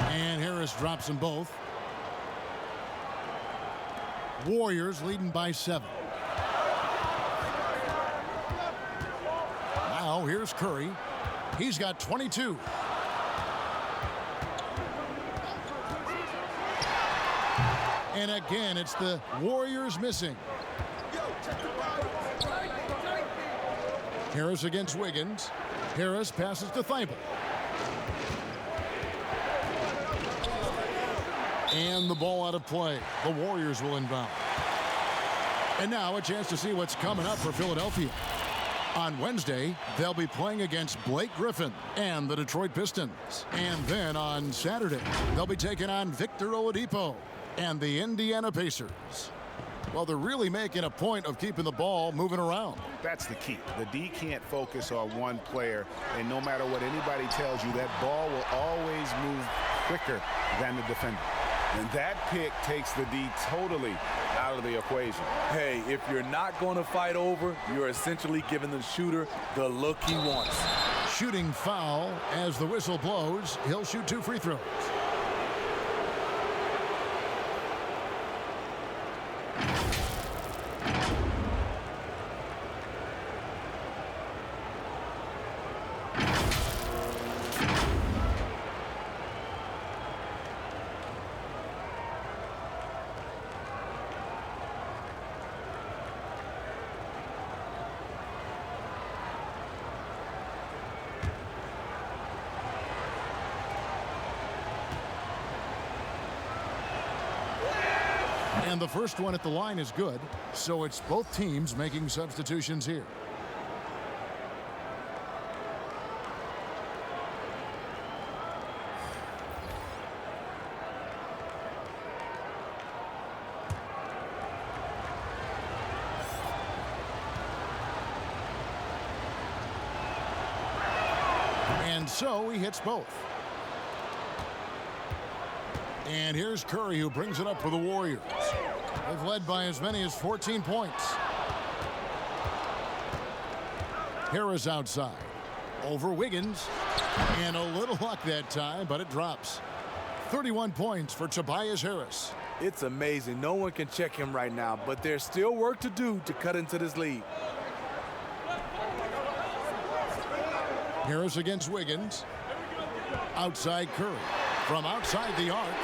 And Harris drops them both. Warriors leading by 7. Now here's Curry. He's got 22. And again, it's the Warriors missing. Harris against Wiggins. Harris passes to Thibault. And the ball out of play. The Warriors will inbound. And now a chance to see what's coming up for Philadelphia. On Wednesday, they'll be playing against Blake Griffin and the Detroit Pistons. And then on Saturday, they'll be taking on Victor Oladipo and the Indiana Pacers. Well, they're really making a point of keeping the ball moving around. That's the key. The D can't focus on one player, and no matter what anybody tells you, that ball will always move quicker than the defender. And that pick takes the D totally out of the equation. Hey, if you're not going to fight over, you're essentially giving the shooter the look he wants. Shooting foul as the whistle blows. He'll shoot 2 free throws. And the first one at the line is good, so it's both teams making substitutions here. And so he hits both. And here's Curry, who brings it up for the Warriors. They've led by as many as 14 points. Harris outside. Over Wiggins. And a little luck that time, but it drops. 31 points for Tobias Harris. It's amazing. No one can check him right now, but there's still work to do to cut into this lead. Harris against Wiggins. Outside Curry. From outside the arc.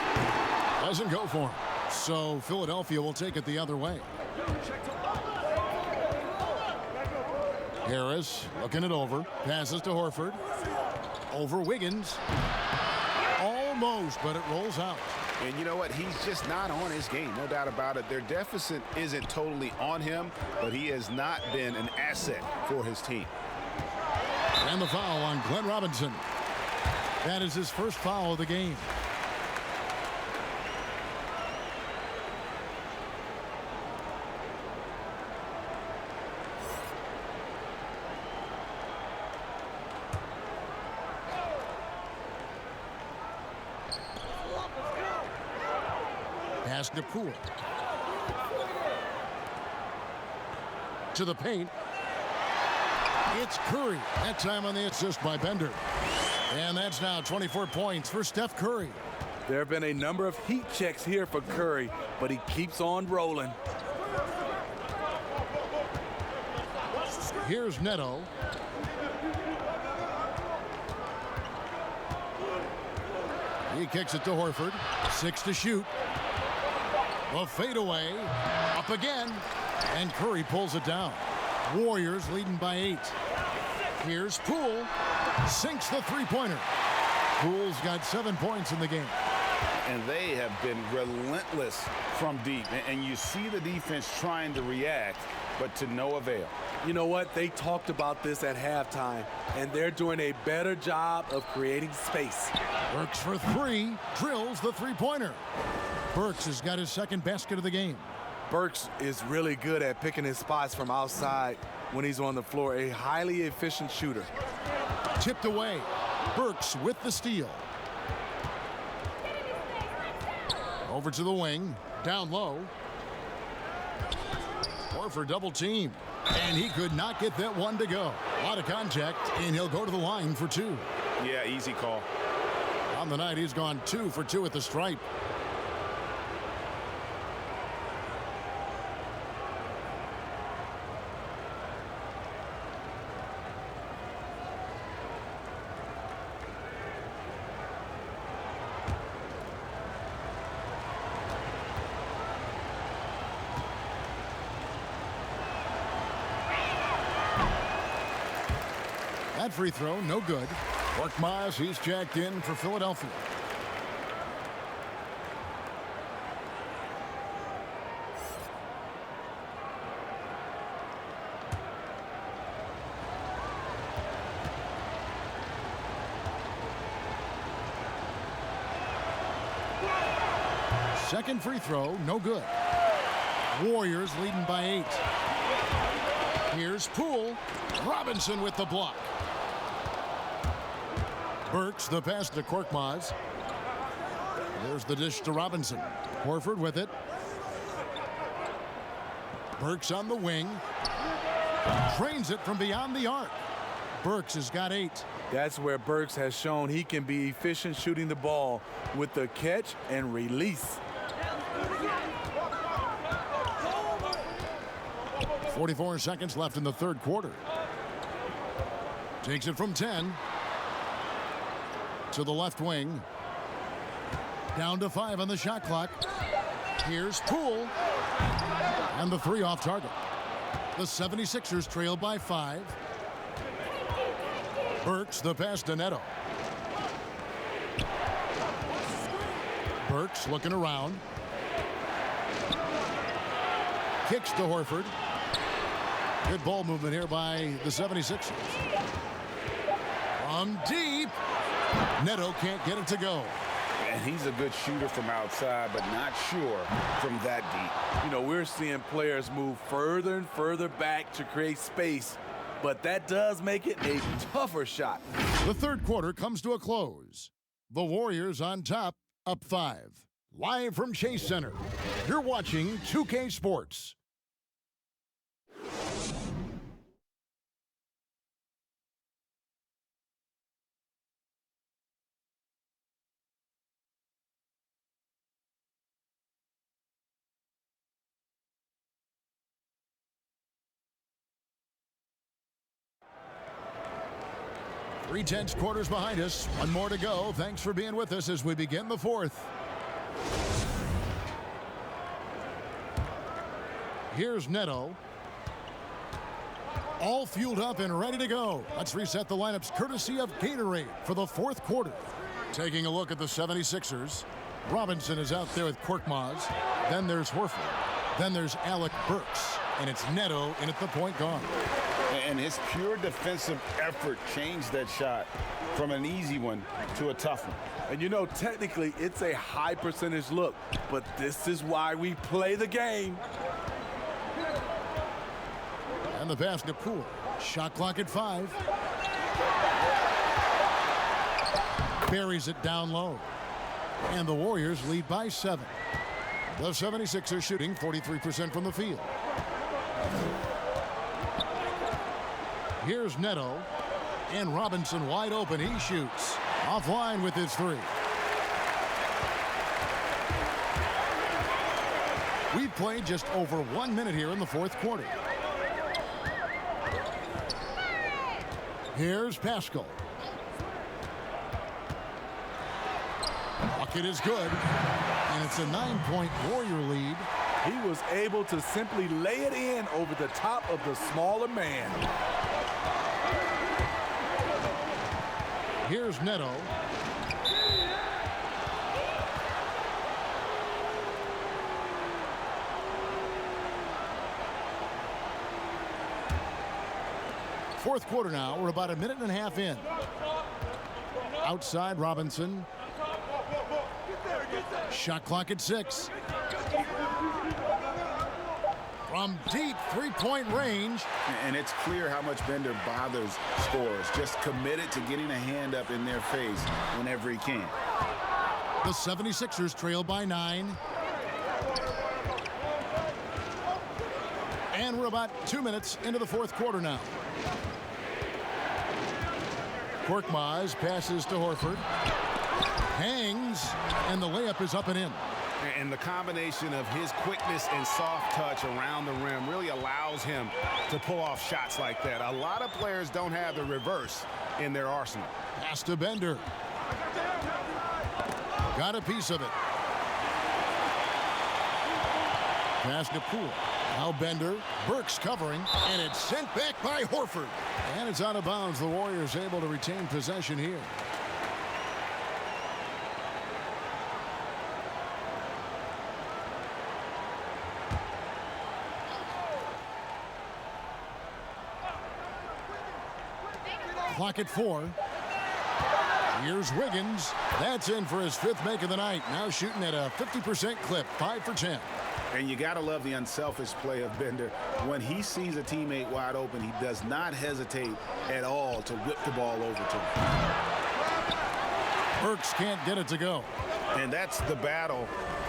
Doesn't go for him. So Philadelphia will take it the other way. Harris looking it over. Passes to Horford. Over Wiggins. Almost, but it rolls out. And you know what? He's just not on his game, no doubt about it. Their deficit isn't totally on him, but he has not been an asset for his team. And the foul on Glenn Robinson. That is his first foul of the game. Pass to Poole. To the paint. It's Curry. That time on the assist by Bender. And that's now 24 points for Steph Curry. There have been a number of heat checks here for Curry, but he keeps on rolling. Here's Neto. He kicks it to Horford. 6 to shoot. The fadeaway. Up again. And Curry pulls it down. Warriors leading by 8. Here's Poole. Sinks the three-pointer. Poole's got 7 points in the game. And they have been relentless from deep. And you see the defense trying to react, but to no avail. You know what? They talked about this at halftime, and they're doing a better job of creating space. Burks for 3. Drills the three-pointer. Burks has got his second basket of the game. Burks is really good at picking his spots from outside when he's on the floor. A highly efficient shooter. Tipped away. Burks with the steal. Over to the wing. Down low. Horford double team. And he could not get that one to go. A lot of contact, and he'll go to the line for 2. Yeah, easy call. On the night, he's gone 2 for 2 at the stripe. That free throw, no good. Korkmaz, he's jacked in for Philadelphia. Second free throw, no good. Warriors leading by 8. Here's Poole. Robinson with the block. Burks the pass to Korkmaz. There's the dish to Robinson. Horford with it. Burks on the wing. Trains it from beyond the arc. Burks has got 8. That's where Burks has shown he can be efficient shooting the ball with the catch and release. 44 seconds left in the third quarter. Takes it from 10 to the left wing. Down to 5 on the shot clock. Here's Poole. And the 3 off target. The 76ers trail by 5. Burks the pass to Neto. Burks looking around. Kicks to Horford. Good ball movement here by the 76ers. From deep. Neto can't get it to go. And he's a good shooter from outside, but not sure from that deep. You know, we're seeing players move further and further back to create space, but that does make it a tougher shot. The third quarter comes to a close. The Warriors on top, up 5. Live from Chase Center, you're watching 2K Sports. Three tense quarters behind us. One more to go. Thanks for being with us as we begin the fourth. Here's Neto. All fueled up and ready to go. Let's reset the lineups courtesy of Gatorade for the fourth quarter. Taking a look at the 76ers. Robinson is out there with Korkmaz. Then there's Horford. Then there's Alec Burks. And it's Neto in at the point guard. And his pure defensive effort changed that shot from an easy one to a tough one. And you know, technically, it's a high percentage look, but this is why we play the game. And the pass to Poole. Shot clock at 5. Buries it down low. And the Warriors lead by 7. The 76ers shooting 43% from the field. Here's Neto. And Robinson wide open. He shoots. Offline with his 3. We've played just over 1 minute here in the fourth quarter. Here's Pascal. Bucket is good. And it's a 9-point Warrior lead. He was able to simply lay it in over the top of the smaller man. Here's Neto. Fourth quarter now. We're about a minute and a half in. Outside Robinson. Shot clock at 6. From deep three-point range. And it's clear how much Bender bothers scorers. Just committed to getting a hand up in their face whenever he can. The 76ers trail by 9. And we're about 2 minutes into the fourth quarter now. Korkmaz passes to Horford. Hangs, and the layup is up and in. And the combination of his quickness and soft touch around the rim really allows him to pull off shots like that. A lot of players don't have the reverse in their arsenal. Pass to Bender. Got a piece of it. Pass to Poole. Now Bender. Burks covering, and it's sent back by Horford. And it's out of bounds. The Warriors able to retain possession here. Clock at 4. Here's Wiggins. That's in for his 5th make of the night. Now shooting at a 50% clip, 5 for 10. And you got to love the unselfish play of Bender. When he sees a teammate wide open, he does not hesitate at all to whip the ball over to him. Burks can't get it to go. And that's the battle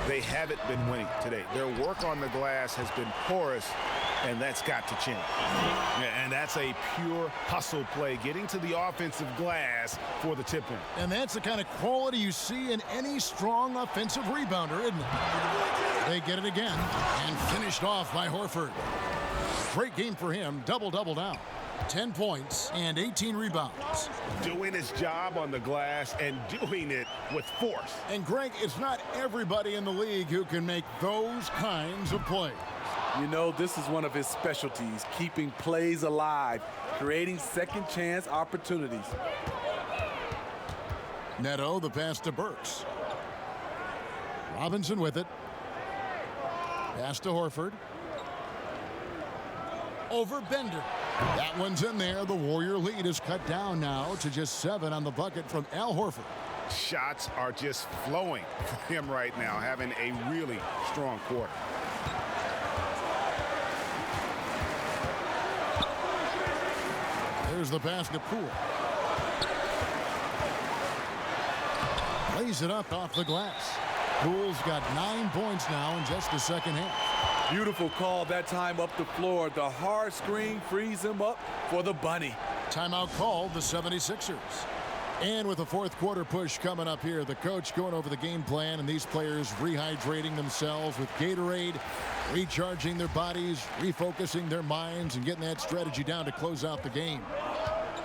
they haven't been winning today. Their work on the glass has been porous, and that's got to change. And that's a pure hustle play, getting to the offensive glass for the tip-in. And that's the kind of quality you see in any strong offensive rebounder, isn't it? They get it again, and finished off by Horford. Great game for him, double-double now. 10 points and 18 rebounds. Doing his job on the glass and doing it with force. And Greg, it's not everybody in the league who can make those kinds of plays. You know, this is one of his specialties, keeping plays alive, creating second chance opportunities. Neto, the pass to Burks. Robinson with it. Pass to Horford. Over Bender. That one's in there. The Warrior lead is cut down now to just 7 on the bucket from Al Horford. Shots are just flowing for him right now, having a really strong quarter. There's the pass to Poole. Lays it up off the glass. Poole's got 9 points now in just the second half. Beautiful call that time up the floor. The hard screen frees him up for the bunny. Timeout called the 76ers. And with the fourth quarter push coming up here, the coach going over the game plan and these players rehydrating themselves with Gatorade, recharging their bodies, refocusing their minds, and getting that strategy down to close out the game.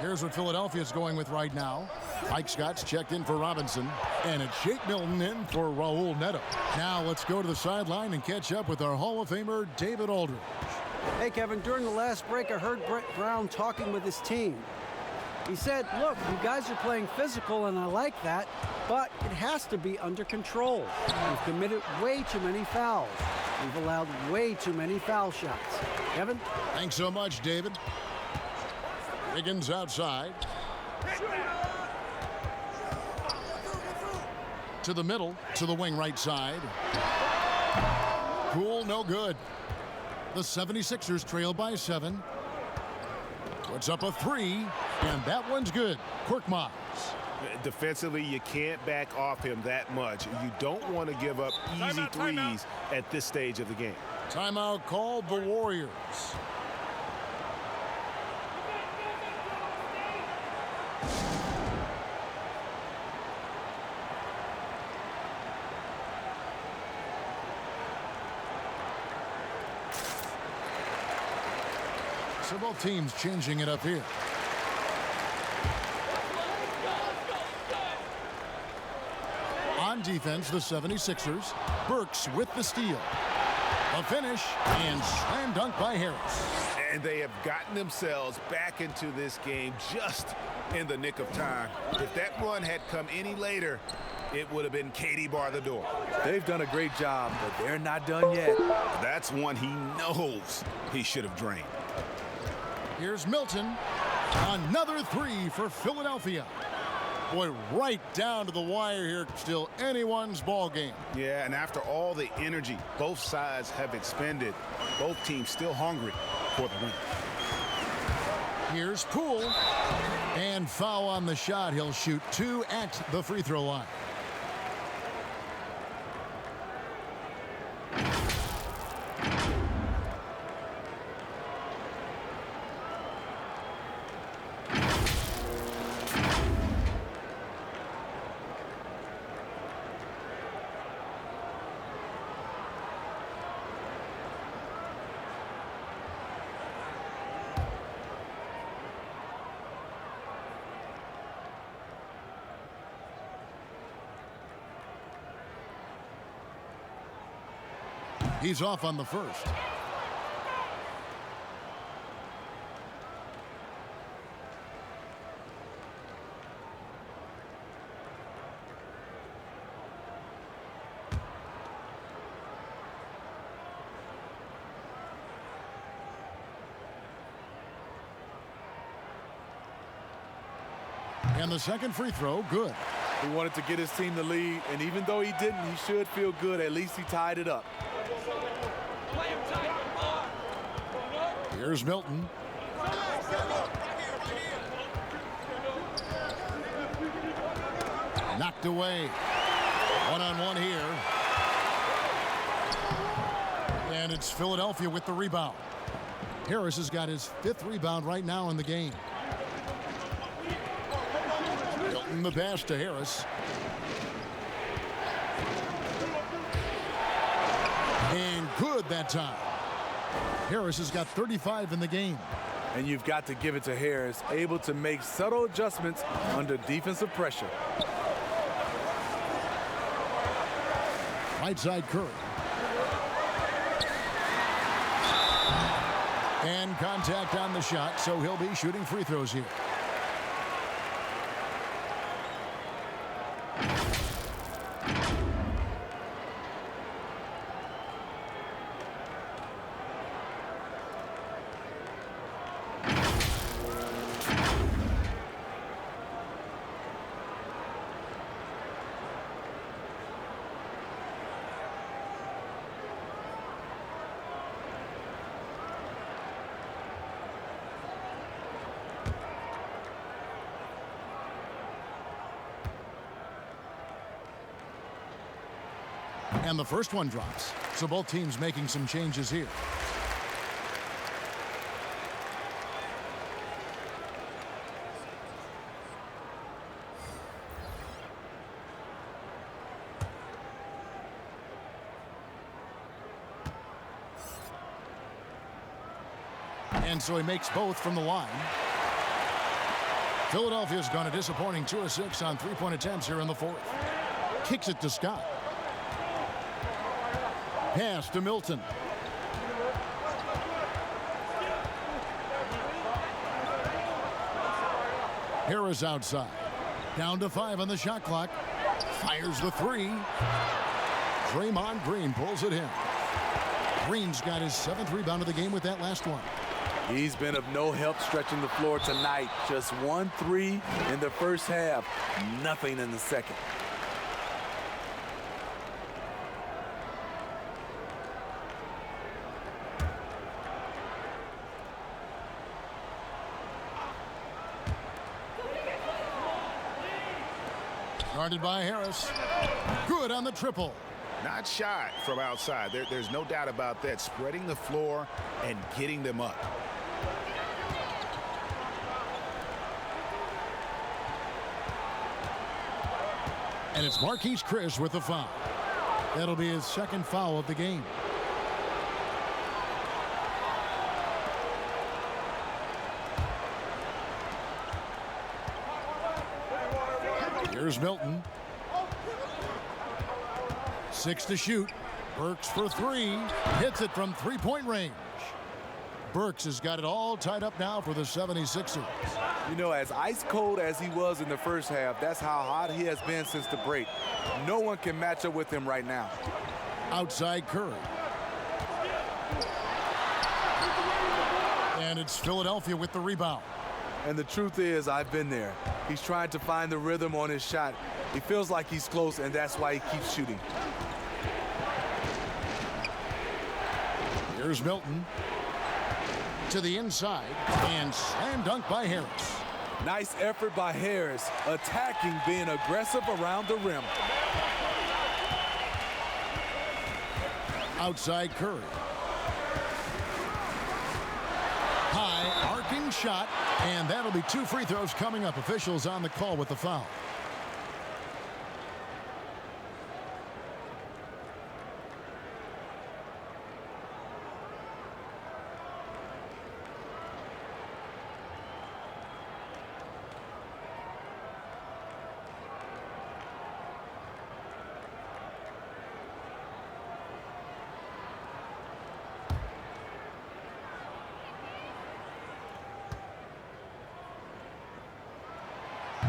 Here's what Philadelphia's going with right now. Mike Scott's checked in for Robinson, and it's Shake Milton in for Raul Neto. Now let's go to the sideline and catch up with our Hall of Famer, David Aldridge. Hey, Kevin, during the last break, I heard Brett Brown talking with his team. He said, look, you guys are playing physical, and I like that, but it has to be under control. We've committed way too many fouls. We've allowed way too many foul shots. Kevin? Thanks so much, David. Wiggins outside. To the middle, to the wing right side. Poole, no good. The 76ers trail by 7. Puts up a 3, and that one's good. Korkmaz. Defensively, you can't back off him that much. You don't want to give up easy threes at this stage of the game. Timeout called the Warriors. So both teams changing it up here. On defense, the 76ers. Burks with the steal. A finish and slam dunk by Harris. And they have gotten themselves back into this game just in the nick of time. If that run had come any later, it would have been Katie bar the door. They've done a great job, but they're not done yet. That's one he knows he should have drained. Here's Milton. Another 3 for Philadelphia. Boy, right down to the wire here. Still anyone's ball game. Yeah, and after all the energy both sides have expended, both teams still hungry for the win. Here's Poole. And foul on the shot. He'll shoot 2 at the free throw line. He's off on the first. And the second free throw, good. He wanted to get his team the lead, and even though he didn't, he should feel good. At least he tied it up. Here's Milton. Knocked away. One-on-one here. And it's Philadelphia with the rebound. Harris has got his 5th rebound right now in the game. Milton the pass to Harris. And good that time. Harris has got 35 in the game. And you've got to give it to Harris, able to make subtle adjustments under defensive pressure. Right side Curry. And contact on the shot, so he'll be shooting free throws here. And the first one drops. So both teams making some changes here. And so he makes both from the line. Philadelphia's gone a disappointing 2 of 6 on three-point attempts here in the fourth. Kicks it to Scott. Pass to Milton. Harris outside. Down to 5 on the shot clock. Fires the 3. Draymond Green pulls it in. Green's got his 7th rebound of the game with that last one. He's been of no help stretching the floor tonight. Just 1 3 in the first half. Nothing in the second. Guarded by Harris. Good on the triple. Not shy from outside. There's no doubt about that. Spreading the floor and getting them up. And it's Marquise Chris with the foul. That'll be his 2nd foul of the game. Here's Milton. 6 to shoot. Burks for 3. Hits it from three-point range. Burks has got it all tied up now for the 76ers. You know, as ice cold as he was in the first half, that's how hot he has been since the break. No one can match up with him right now. Outside Curry. And it's Philadelphia with the rebound. And the truth is, I've been there. He's trying to find the rhythm on his shot. He feels like he's close, and that's why he keeps shooting. Here's Milton. To the inside, and slam dunk by Harris. Nice effort by Harris, attacking, being aggressive around the rim. Outside Curry. High arcing shot, and that'll be 2 free throws coming up. Officials on the call with the foul.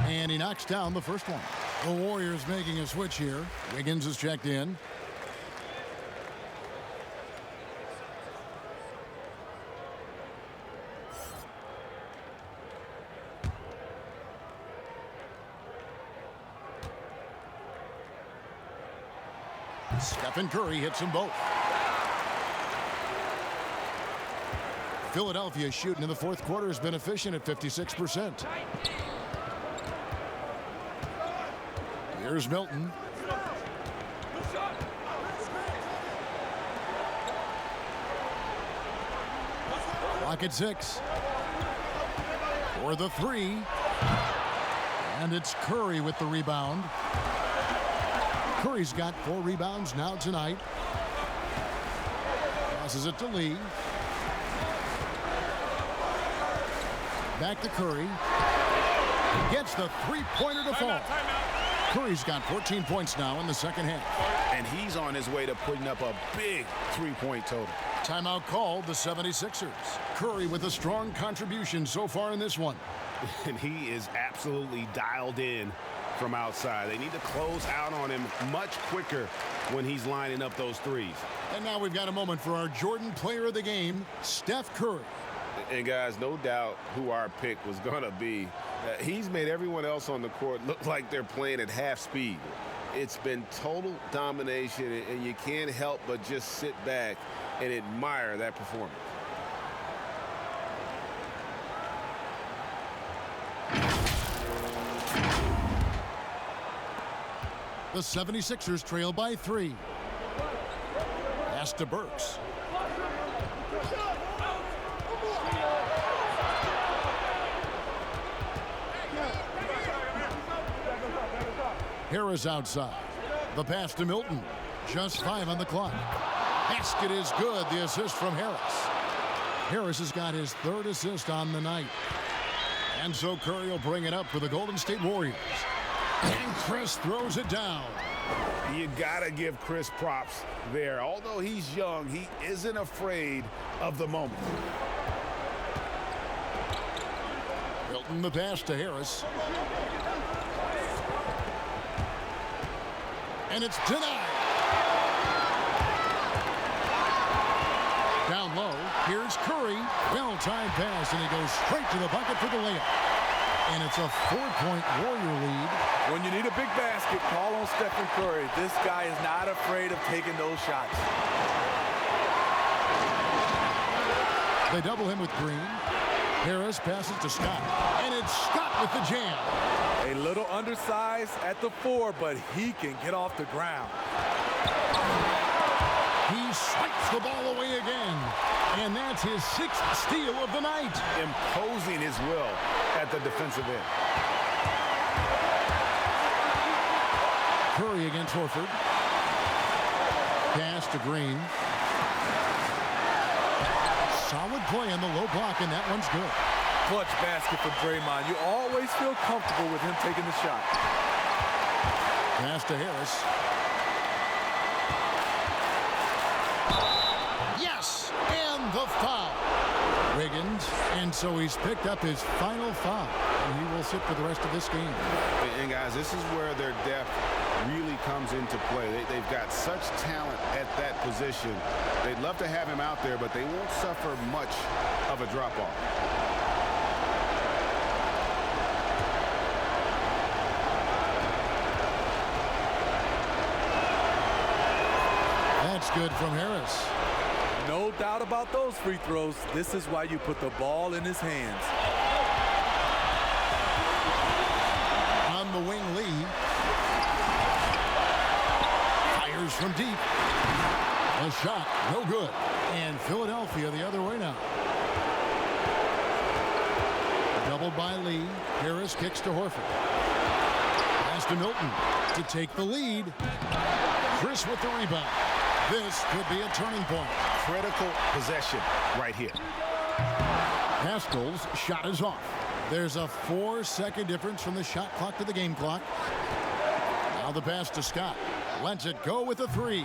And he knocks down the first one. The Warriors making a switch here. Wiggins is checked in. Stephen Curry hits them both. Philadelphia shooting in the fourth quarter has been efficient at 56%. Here's Milton. Clock at 6. For the three. And it's Curry with the rebound. Curry's got 4 rebounds now tonight. Passes it to Lee. Back to Curry. Gets the three-pointer to fall. Curry's got 14 points now in the second half. And he's on his way to putting up a big three-point total. Timeout called the 76ers. Curry with a strong contribution so far in this one. And he is absolutely dialed in from outside. They need to close out on him much quicker when he's lining up those threes. And now we've got a moment for our Jordan player of the game, Steph Curry. And guys, no doubt who our pick was going to be. He's made everyone else on the court look like they're playing at half speed. It's been total domination, and you can't help but just sit back and admire that performance. The 76ers trail by 3. Pass to Burks. Harris outside. The pass to Milton. Just 5 on the clock. Basket is good. The assist from Harris. Harris has got his 3rd assist on the night. And so Curry will bring it up for the Golden State Warriors. And Chris throws it down. You gotta give Chris props there. Although he's young, he isn't afraid of the moment. Milton the pass to Harris. And it's denied. Down low, here's Curry. Well-timed pass, and he goes straight to the bucket for the layup. And it's a 4-point Warrior lead. When you need a big basket, call on Stephen Curry. This guy is not afraid of taking those shots. They double him with Green. Harris passes to Scott. And it's Scott with the jam. A little undersized at the 4, but he can get off the ground. He swipes the ball away again. And that's his 6th steal of the night. Imposing his will at the defensive end. Curry against Horford. Pass to Green. Solid play on the low block, and that one's good. Clutch basket for Draymond. You always feel comfortable with him taking the shot. Pass to Harris. Yes, and the foul. Wiggins, and so he's picked up his final foul, and he will sit for the rest of this game. And guys, this is where their depth really comes into play. They've got such talent at that position. They'd love to have him out there, but they won't suffer much of a drop-off. That's good from Harris. No doubt about those free throws. This is why you put the ball in his hands. On the wing, Lee. Fires from deep. A shot, no good. And Philadelphia the other way now. Doubled by Lee. Harris kicks to Horford. Pass to Milton to take the lead. Chris with the rebound. This could be a turning point. Critical possession right here. Haskell's shot is off. There's a 4-second difference from the shot clock to the game clock. Now the pass to Scott. Lets it go with a 3.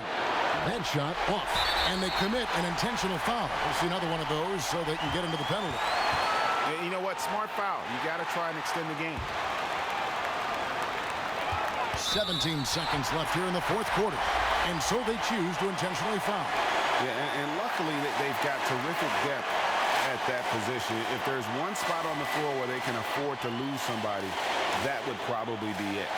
That shot off. And they commit an intentional foul. We'll see another one of those so they can get into the penalty. And you know what? Smart foul. You got to try and extend the game. 17 seconds left here in the fourth quarter. And so they choose to intentionally foul. Yeah, and luckily they've got terrific depth at that position. If there's one spot on the floor where they can afford to lose somebody, that would probably be it.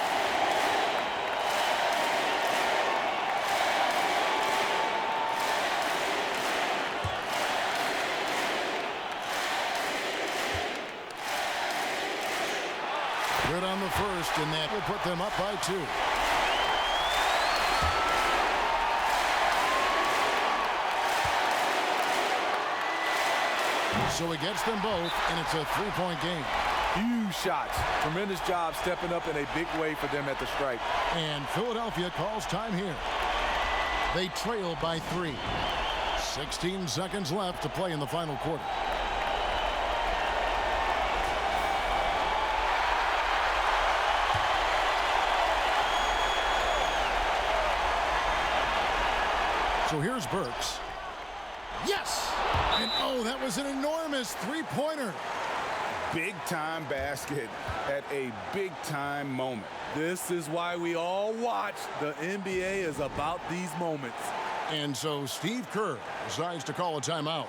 Good on the first, and that will put them up by 2. So he gets them both, and it's a 3-point game. Huge shots. Tremendous job stepping up in a big way for them at the stripe. And Philadelphia calls time here. They trail by 3. 16 seconds left to play in the final quarter. So here's Burks. Yes! And oh, that was an enormous three-pointer. Big-time basket at a big-time moment. This is why we all watch. The NBA is about these moments. And so Steve Kerr decides to call a timeout.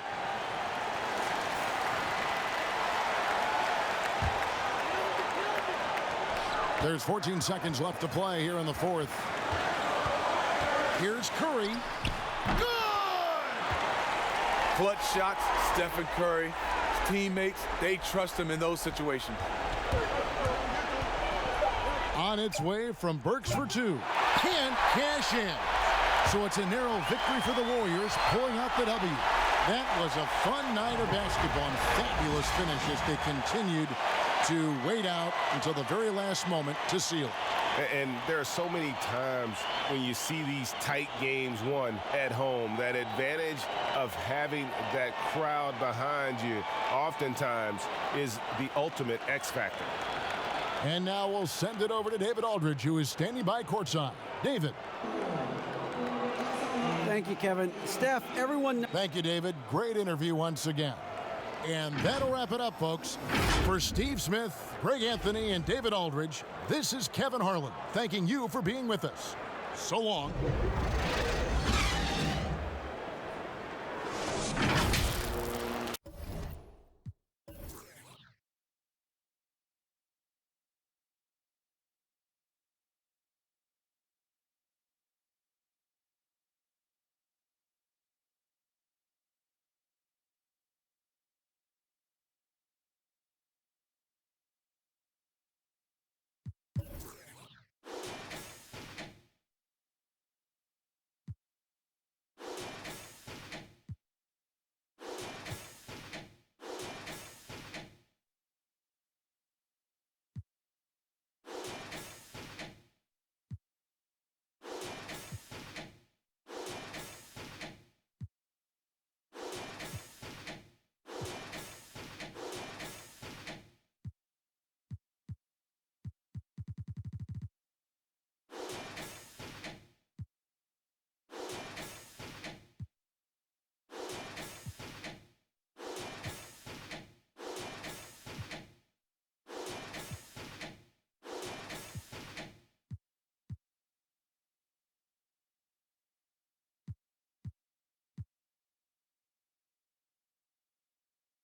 There's 14 seconds left to play here in the fourth. Here's Curry. Good! Clutch shots, Stephen Curry. His teammates, they trust him in those situations. On its way from Burks for 2. Can't cash in. So it's a narrow victory for the Warriors, pulling out the W. That was a fun night of basketball and fabulous finish as they continued to wait out until the very last moment to seal it. And there are so many times when you see these tight games won at home, that advantage of having that crowd behind you oftentimes is the ultimate X factor. And now we'll send it over to David Aldridge, who is standing by courtside. David. Thank you, Kevin. Steph, everyone. Thank you, David. Great interview once again. And that'll wrap it up, folks. For Steve Smith, Greg Anthony, and David Aldridge, this is Kevin Harlan thanking you for being with us. So long.